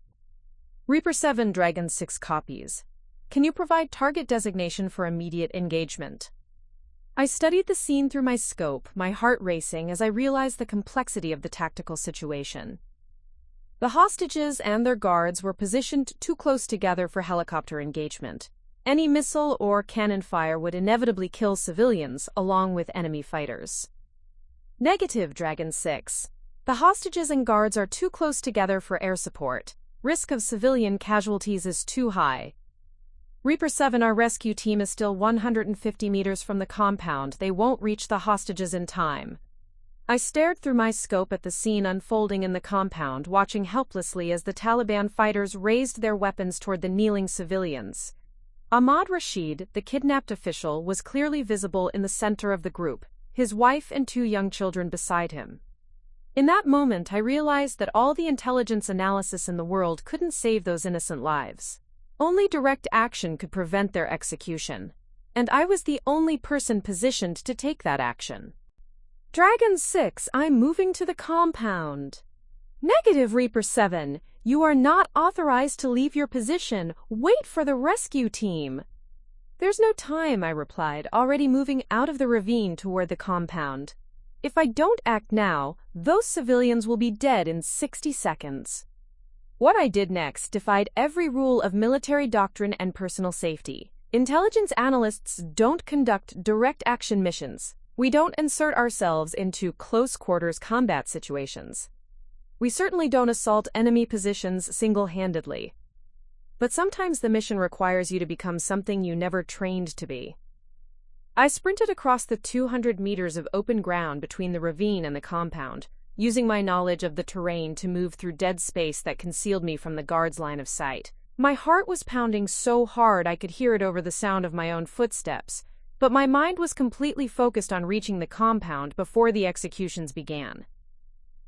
S1: Reaper 7, Dragon 6 copies. Can you provide target designation for immediate engagement? I studied the scene through my scope, my heart racing as I realized the complexity of the tactical situation. The hostages and their guards were positioned too close together for helicopter engagement. Any missile or cannon fire would inevitably kill civilians along with enemy fighters. Negative, Dragon 6. The hostages and guards are too close together for air support. Risk of civilian casualties is too high. Reaper 7, our rescue team is still 150 meters from the compound. They won't reach the hostages in time. I stared through my scope at the scene unfolding in the compound, watching helplessly as the Taliban fighters raised their weapons toward the kneeling civilians. Ahmad Rashid, the kidnapped official, was clearly visible in the center of the group, his wife and 2 young children beside him. In that moment, I realized that all the intelligence analysis in the world couldn't save those innocent lives. Only direct action could prevent their execution, and I was the only person positioned to take that action. Dragon 6, I'm moving to the compound. Negative, Reaper 7. You are not authorized to leave your position. Wait for the rescue team. "There's no time," I replied, already moving out of the ravine toward the compound. "If I don't act now, those civilians will be dead in 60 seconds. What I did next defied every rule of military doctrine and personal safety. Intelligence analysts don't conduct direct action missions. We don't insert ourselves into close-quarters combat situations. We certainly don't assault enemy positions single-handedly. But sometimes the mission requires you to become something you never trained to be." I sprinted across the 200 meters of open ground between the ravine and the compound, using my knowledge of the terrain to move through dead space that concealed me from the guards' line of sight. My heart was pounding so hard I could hear it over the sound of my own footsteps, but my mind was completely focused on reaching the compound before the executions began.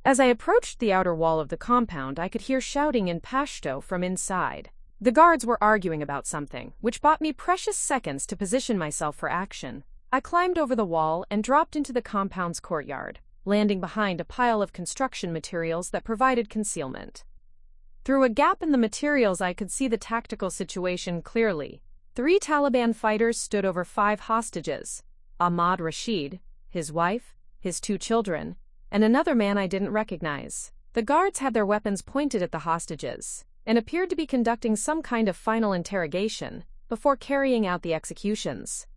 S1: As I approached the outer wall of the compound, I could hear shouting in Pashto from inside. The guards were arguing about something, which bought me precious seconds to position myself for action. I climbed over the wall and dropped into the compound's courtyard, landing behind a pile of construction materials that provided concealment. Through a gap in the materials, I could see the tactical situation clearly. 3 Taliban fighters stood over 5 hostages: Ahmad Rashid, his wife, his 2 children, and another man I didn't recognize. The guards had their weapons pointed at the hostages and appeared to be conducting some kind of final interrogation before carrying out the executions.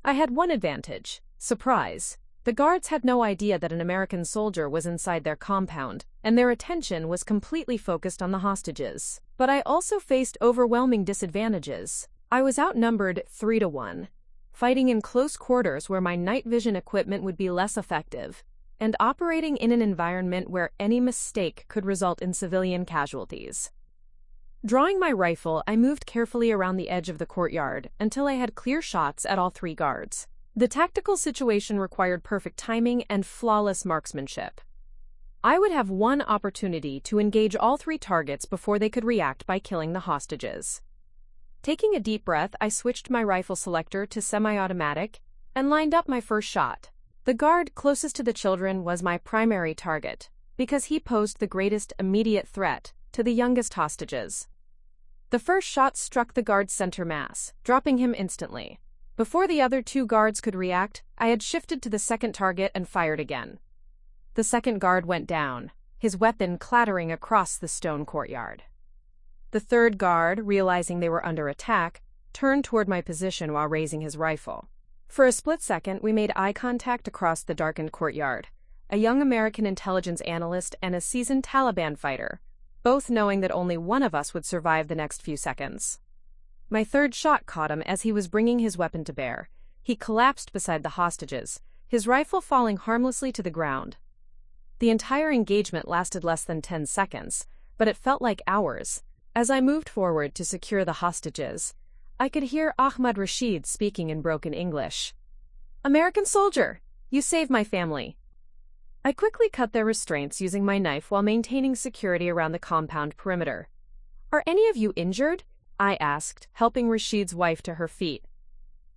S1: I had one advantage: surprise. The guards had no idea that an American soldier was inside their compound, and their attention was completely focused on the hostages. But I also faced overwhelming disadvantages. I was outnumbered 3-1, fighting in close quarters where my night vision equipment would be less effective, and operating in an environment where any mistake could result in civilian casualties. Drawing my rifle, I moved carefully around the edge of the courtyard until I had clear shots at all 3 guards. The tactical situation required perfect timing and flawless marksmanship. I would have one opportunity to engage all 3 targets before they could react by killing the hostages. Taking a deep breath, I switched my rifle selector to semi-automatic and lined up my first shot. The guard closest to the children was my primary target, because he posed the greatest immediate threat to the youngest hostages. The first shot struck the guard's center mass, dropping him instantly. Before the other 2 guards could react, I had shifted to the second target and fired again. The second guard went down, his weapon clattering across the stone courtyard. The third guard, realizing they were under attack, turned toward my position while raising his rifle. For a split second, we made eye contact across the darkened courtyard, a young American intelligence analyst and a seasoned Taliban fighter, both knowing that only one of us would survive the next few seconds. My third shot caught him as he was bringing his weapon to bear. He collapsed beside the hostages, his rifle falling harmlessly to the ground. The entire engagement lasted less than 10 seconds, but it felt like hours. As I moved forward to secure the hostages, I could hear Ahmad Rashid speaking in broken English. "American soldier, you saved my family." I quickly cut their restraints using my knife while maintaining security around the compound perimeter. "Are any of you injured?" I asked, helping Rashid's wife to her feet.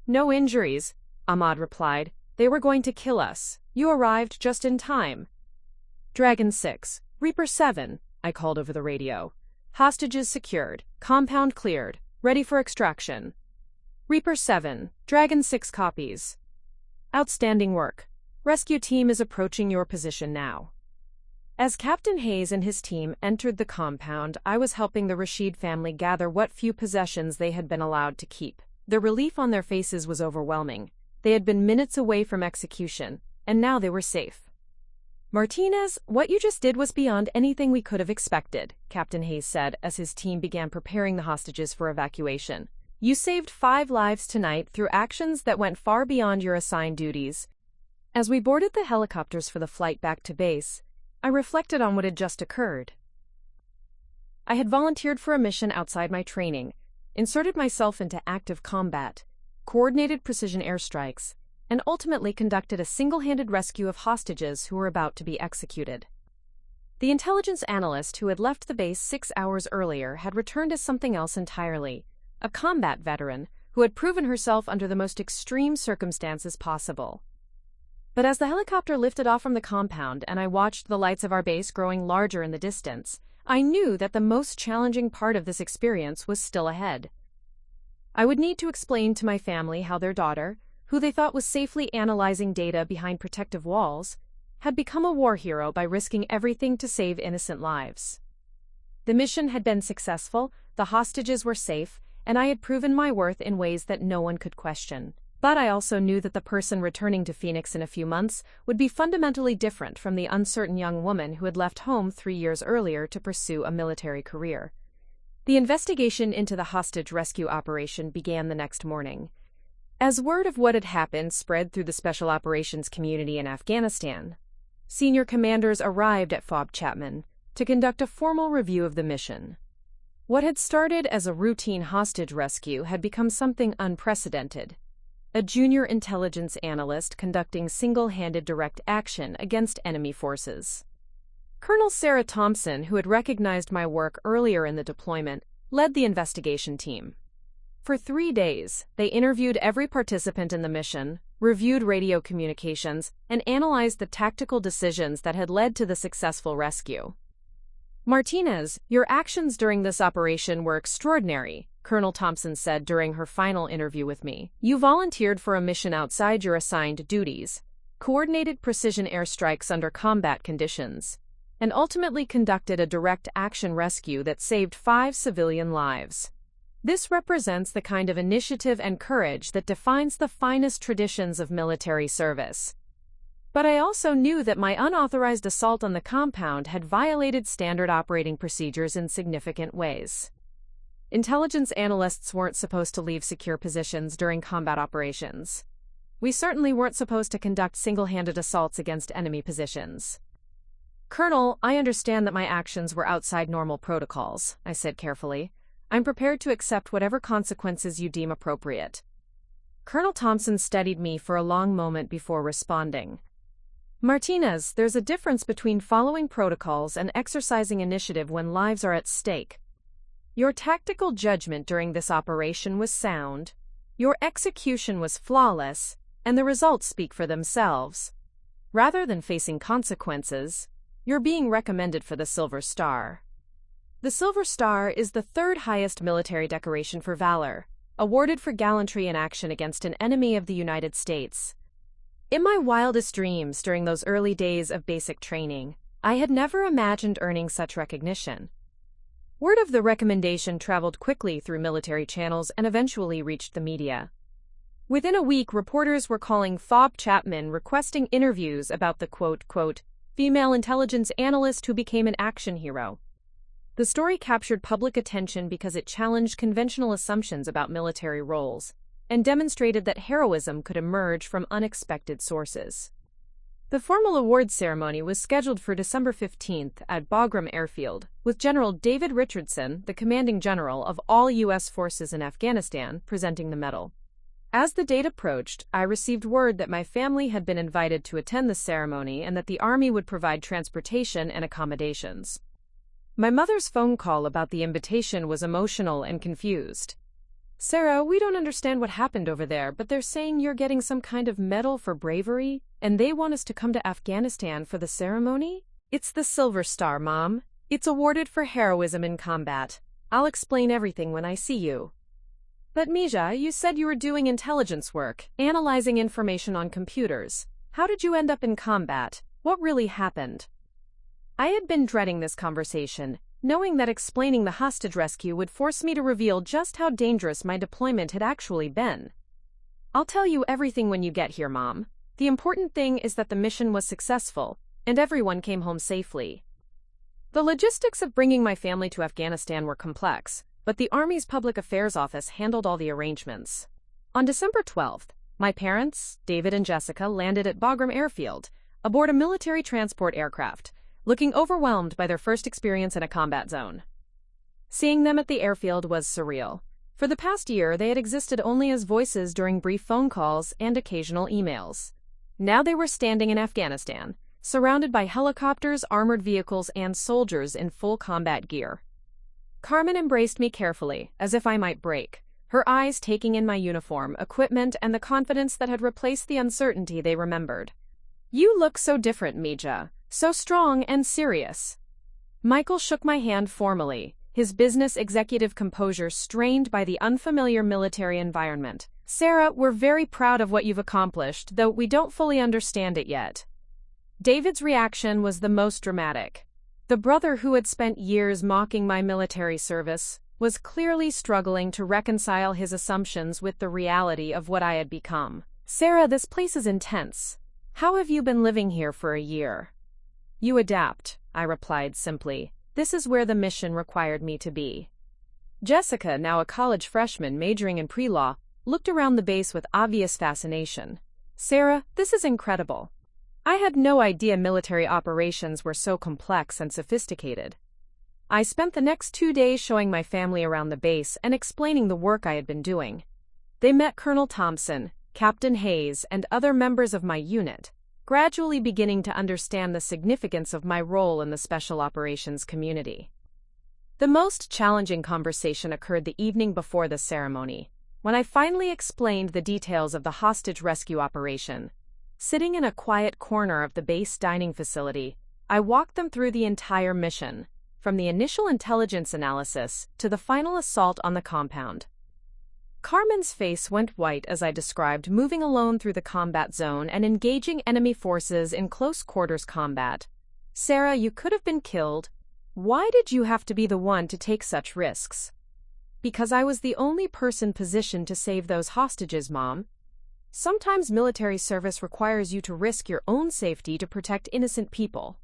S1: "No injuries," Ahmad replied. "They were going to kill us. You arrived just in time." "Dragon 6, Reaper 7, I called over the radio. "Hostages secured, compound cleared, ready for extraction." "Reaper 7, Dragon 6 copies." "Outstanding work. Rescue team is approaching your position now." As Captain Hayes and his team entered the compound, I was helping the Rashid family gather what few possessions they had been allowed to keep. The relief on their faces was overwhelming. They had been minutes away from execution, and now they were safe. "Martinez, what you just did was beyond anything we could have expected," Captain Hayes said as his team began preparing the hostages for evacuation. "You saved 5 lives tonight through actions that went far beyond your assigned duties." As we boarded the helicopters for the flight back to base, I reflected on what had just occurred. I had volunteered for a mission outside my training, inserted myself into active combat, coordinated precision airstrikes, and ultimately conducted a single-handed rescue of hostages who were about to be executed. The intelligence analyst who had left the base 6 hours earlier had returned as something else entirely, a combat veteran who had proven herself under the most extreme circumstances possible. But as the helicopter lifted off from the compound and I watched the lights of our base growing larger in the distance, I knew that the most challenging part of this experience was still ahead. I would need to explain to my family how their daughter, who they thought was safely analyzing data behind protective walls, had become a war hero by risking everything to save innocent lives. The mission had been successful, the hostages were safe, and I had proven my worth in ways that no one could question. But I also knew that the person returning to Phoenix in a few months would be fundamentally different from the uncertain young woman who had left home 3 years earlier to pursue a military career. The investigation into the hostage rescue operation began the next morning. As word of what had happened spread through the special operations community in Afghanistan, senior commanders arrived at FOB Chapman to conduct a formal review of the mission. What had started as a routine hostage rescue had become something unprecedented. A junior intelligence analyst conducting single-handed direct action against enemy forces. Colonel Sarah Thompson, who had recognized my work earlier in the deployment, led the investigation team. For 3 days, they interviewed every participant in the mission, reviewed radio communications, and analyzed the tactical decisions that had led to the successful rescue. "Martinez, your actions during this operation were extraordinary," Colonel Thompson said during her final interview with me. "You volunteered for a mission outside your assigned duties, coordinated precision airstrikes under combat conditions, and ultimately conducted a direct action rescue that saved 5 civilian lives. This represents the kind of initiative and courage that defines the finest traditions of military service. But I also knew that my unauthorized assault on the compound had violated standard operating procedures in significant ways. Intelligence analysts weren't supposed to leave secure positions during combat operations. We certainly weren't supposed to conduct single-handed assaults against enemy positions." "Colonel, I understand that my actions were outside normal protocols," I said carefully. "I'm prepared to accept whatever consequences you deem appropriate." Colonel Thompson studied me for a long moment before responding. "Martinez, there's a difference between following protocols and exercising initiative when lives are at stake. Your tactical judgment during this operation was sound, your execution was flawless, and the results speak for themselves. Rather than facing consequences, you're being recommended for the Silver Star. The Silver Star is the 3rd highest military decoration for valor, awarded for gallantry in action against an enemy of the United States. In my wildest dreams during those early days of basic training, I had never imagined earning such recognition." Word of the recommendation traveled quickly through military channels and eventually reached the media. Within a week, reporters were calling FOB Chapman requesting interviews about the quote, female intelligence analyst who became an action hero. The story captured public attention because it challenged conventional assumptions about military roles and demonstrated that heroism could emerge from unexpected sources. The formal awards ceremony was scheduled for December 15th at Bagram Airfield, with General David Richardson, the commanding general of all U.S. forces in Afghanistan, presenting the medal. As the date approached, I received word that my family had been invited to attend the ceremony and that the Army would provide transportation and accommodations. My mother's phone call about the invitation was emotional and confused. "Sarah, we don't understand what happened over there, but they're saying you're getting some kind of medal for bravery, and they want us to come to Afghanistan for the ceremony?" "It's the Silver Star, Mom. It's awarded for heroism in combat. I'll explain everything when I see you." "But Mija, you said you were doing intelligence work, analyzing information on computers. How did you end up in combat? What really happened?" I had been dreading this conversation, knowing that explaining the hostage rescue would force me to reveal just how dangerous my deployment had actually been. "I'll tell you everything when you get here, Mom. The important thing is that the mission was successful, and everyone came home safely." The logistics of bringing my family to Afghanistan were complex, but the Army's Public Affairs Office handled all the arrangements. On December 12th, my parents, David and Jessica, landed at Bagram Airfield, aboard a military transport aircraft, looking overwhelmed by their first experience in a combat zone. Seeing them at the airfield was surreal. For the past year, they had existed only as voices during brief phone calls and occasional emails. Now they were standing in Afghanistan, surrounded by helicopters, armored vehicles, and soldiers in full combat gear. Carmen embraced me carefully, as if I might break, her eyes taking in my uniform, equipment, and the confidence that had replaced the uncertainty they remembered. "You look so different, Mija. So strong and serious." Michael shook my hand formally, his business executive composure strained by the unfamiliar military environment. "Sarah, we're very proud of what you've accomplished, though we don't fully understand it yet." David's reaction was the most dramatic. The brother who had spent years mocking my military service was clearly struggling to reconcile his assumptions with the reality of what I had become. "Sarah, this place is intense. How have you been living here for a year?" "You adapt," I replied simply. "This is where the mission required me to be." Jessica, now a college freshman majoring in pre-law, looked around the base with obvious fascination. "Sarah, this is incredible. I had no idea military operations were so complex and sophisticated." I spent the next 2 days showing my family around the base and explaining the work I had been doing. They met Colonel Thompson, Captain Hayes, and other members of my unit, gradually beginning to understand the significance of my role in the special operations community. The most challenging conversation occurred the evening before the ceremony, when I finally explained the details of the hostage rescue operation. Sitting in a quiet corner of the base dining facility, I walked them through the entire mission, from the initial intelligence analysis to the final assault on the compound. Carmen's face went white as I described moving alone through the combat zone and engaging enemy forces in close quarters combat. "Sarah, you could have been killed. Why did you have to be the one to take such risks?" "Because I was the only person positioned to save those hostages, Mom. Sometimes military service requires you to risk your own safety to protect innocent people.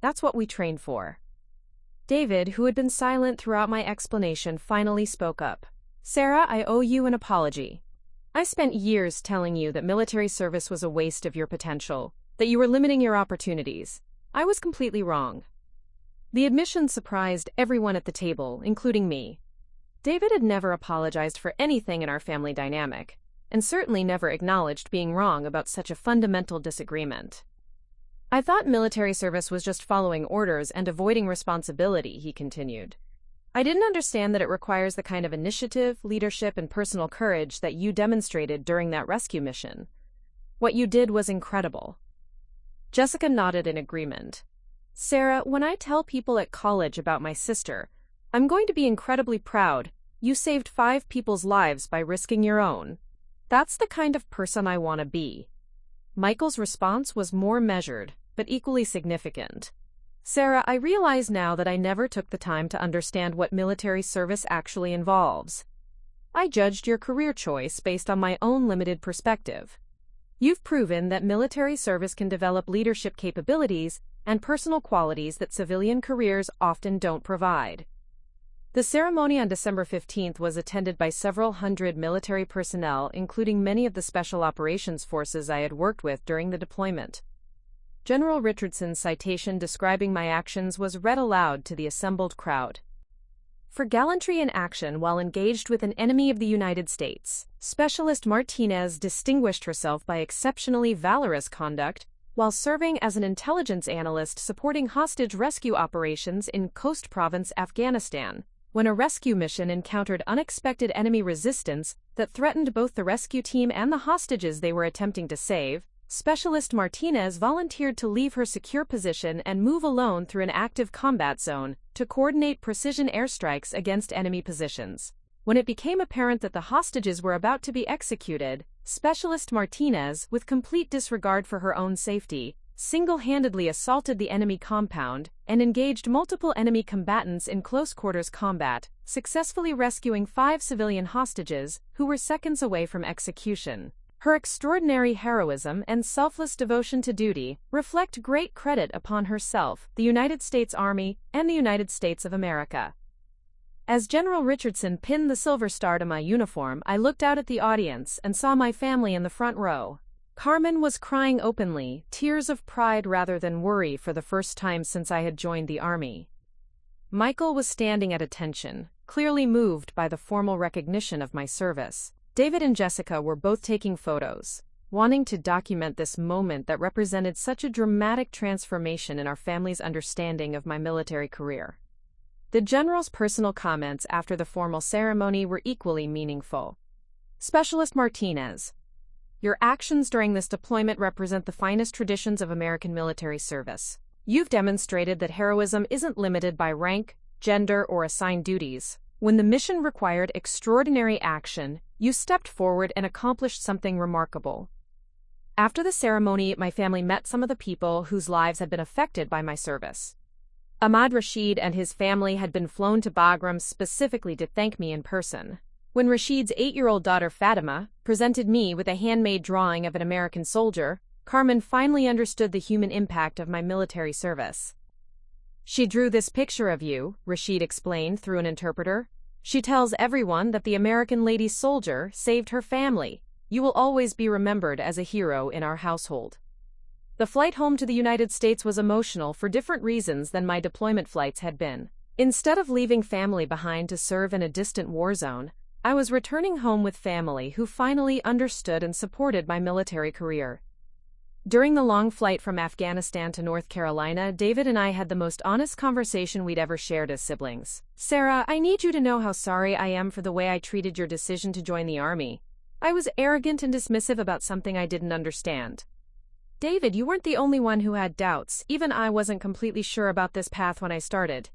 S1: That's what we train for." David, who had been silent throughout my explanation, finally spoke up. "Sarah, I owe you an apology. I spent years telling you that military service was a waste of your potential, that you were limiting your opportunities. I was completely wrong." The admission surprised everyone at the table, including me. David had never apologized for anything in our family dynamic, and certainly never acknowledged being wrong about such a fundamental disagreement. "I thought military service was just following orders and avoiding responsibility," he continued. "I didn't understand that it requires the kind of initiative, leadership, and personal courage that you demonstrated during that rescue mission. What you did was incredible." Jessica nodded in agreement. "Sarah, when I tell people at college about my sister, I'm going to be incredibly proud. You saved 5 people's lives by risking your own. That's the kind of person I want to be." Michael's response was more measured, but equally significant. "Sarah, I realize now that I never took the time to understand what military service actually involves. I judged your career choice based on my own limited perspective. You've proven that military service can develop leadership capabilities and personal qualities that civilian careers often don't provide." The ceremony on December 15th was attended by several hundred military personnel, including many of the special operations forces I had worked with during the deployment. General Richardson's citation describing my actions was read aloud to the assembled crowd. "For gallantry in action while engaged with an enemy of the United States, Specialist Martinez distinguished herself by exceptionally valorous conduct while serving as an intelligence analyst supporting hostage rescue operations in Khost Province, Afghanistan, when a rescue mission encountered unexpected enemy resistance that threatened both the rescue team and the hostages they were attempting to save. Specialist Martinez volunteered to leave her secure position and move alone through an active combat zone to coordinate precision airstrikes against enemy positions. When it became apparent that the hostages were about to be executed, Specialist Martinez, with complete disregard for her own safety, single-handedly assaulted the enemy compound and engaged multiple enemy combatants in close-quarters combat, successfully rescuing 5 civilian hostages who were seconds away from execution. Her extraordinary heroism and selfless devotion to duty reflect great credit upon herself, the United States Army, and the United States of America." As General Richardson pinned the silver star to my uniform, I looked out at the audience and saw my family in the front row. Carmen was crying openly, tears of pride rather than worry for the first time since I had joined the Army. Michael was standing at attention, clearly moved by the formal recognition of my service. David and Jessica were both taking photos, wanting to document this moment that represented such a dramatic transformation in our family's understanding of my military career. The General's personal comments after the formal ceremony were equally meaningful. "Specialist Martinez, your actions during this deployment represent the finest traditions of American military service. You've demonstrated that heroism isn't limited by rank, gender, or assigned duties. When the mission required extraordinary action, you stepped forward and accomplished something remarkable. After the ceremony, my family met some of the people whose lives had been affected by my service. Ahmad Rashid and his family had been flown to Bagram specifically to thank me in person. When Rashid's 8-year-old daughter Fatima presented me with a handmade drawing of an American soldier, Carmen finally understood the human impact of my military service. "She drew this picture of you," Rashid explained through an interpreter. "She tells everyone that the American lady soldier saved her family. You will always be remembered as a hero in our household." The flight home to the United States was emotional for different reasons than my deployment flights had been. Instead of leaving family behind to serve in a distant war zone, I was returning home with family who finally understood and supported my military career. During the long flight from Afghanistan to North Carolina, David and I had the most honest conversation we'd ever shared as siblings. "Sarah, I need you to know how sorry I am for the way I treated your decision to join the Army. I was arrogant and dismissive about something I didn't understand. David, you weren't the only one who had doubts. Even I wasn't completely sure about this path when I started.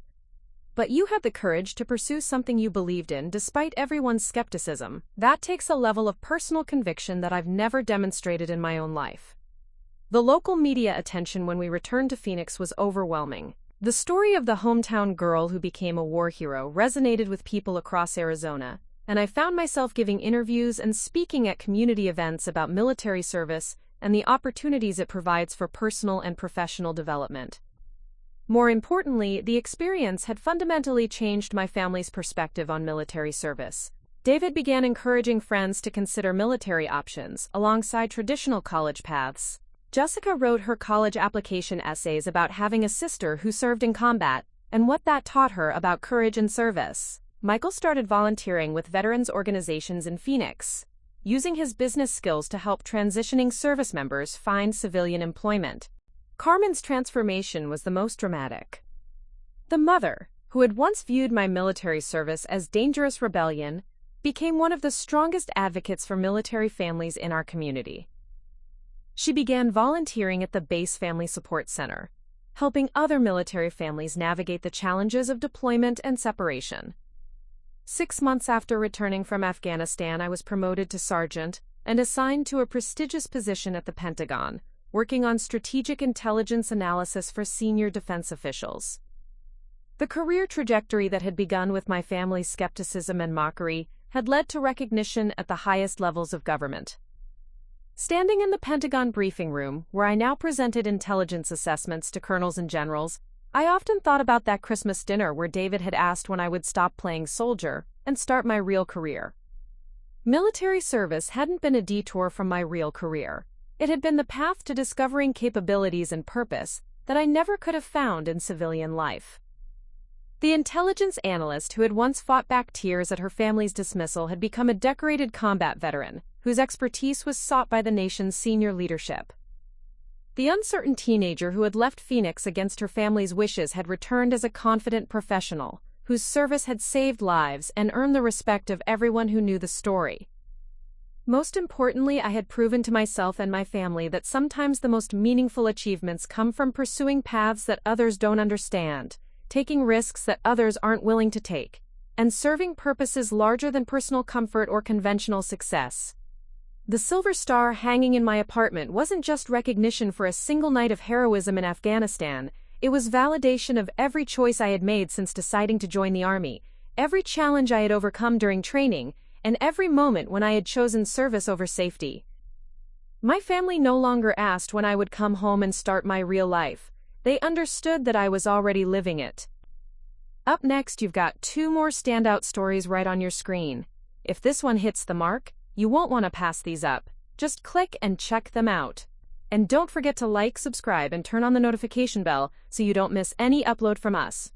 S1: But you had the courage to pursue something you believed in despite everyone's skepticism. That takes a level of personal conviction that I've never demonstrated in my own life." The local media attention when we returned to Phoenix was overwhelming. The story of the hometown girl who became a war hero resonated with people across Arizona, and I found myself giving interviews and speaking at community events about military service and the opportunities it provides for personal and professional development. More importantly, the experience had fundamentally changed my family's perspective on military service. David began encouraging friends to consider military options alongside traditional college paths. Jessica wrote her college application essays about having a sister who served in combat and what that taught her about courage and service. Michael started volunteering with veterans organizations in Phoenix, using his business skills to help transitioning service members find civilian employment. Carmen's transformation was the most dramatic. The mother, who had once viewed my military service as dangerous rebellion, became one of the strongest advocates for military families in our community. She began volunteering at the Base Family Support Center, helping other military families navigate the challenges of deployment and separation. 6 months after returning from Afghanistan, I was promoted to sergeant and assigned to a prestigious position at the Pentagon, working on strategic intelligence analysis for senior defense officials. The career trajectory that had begun with my family's skepticism and mockery had led to recognition at the highest levels of government. Standing in the Pentagon briefing room, where I now presented intelligence assessments to colonels and generals, I often thought about that Christmas dinner where David had asked when I would stop playing soldier and start my real career. Military service hadn't been a detour from my real career. It had been the path to discovering capabilities and purpose that I never could have found in civilian life. The intelligence analyst who had once fought back tears at her family's dismissal had become a decorated combat veteran whose expertise was sought by the nation's senior leadership. The uncertain teenager who had left Phoenix against her family's wishes had returned as a confident professional, whose service had saved lives and earned the respect of everyone who knew the story. Most importantly, I had proven to myself and my family that sometimes the most meaningful achievements come from pursuing paths that others don't understand, taking risks that others aren't willing to take, and serving purposes larger than personal comfort or conventional success. The silver star hanging in my apartment wasn't just recognition for a single night of heroism in Afghanistan, it was validation of every choice I had made since deciding to join the Army, every challenge I had overcome during training, and every moment when I had chosen service over safety. My family no longer asked when I would come home and start my real life. They understood that I was already living it. Up next, you've got 2 more standout stories right on your screen. If this one hits the mark, you won't want to pass these up. Just click and check them out. And don't forget to like, subscribe, and turn on the notification bell so you don't miss any upload from us.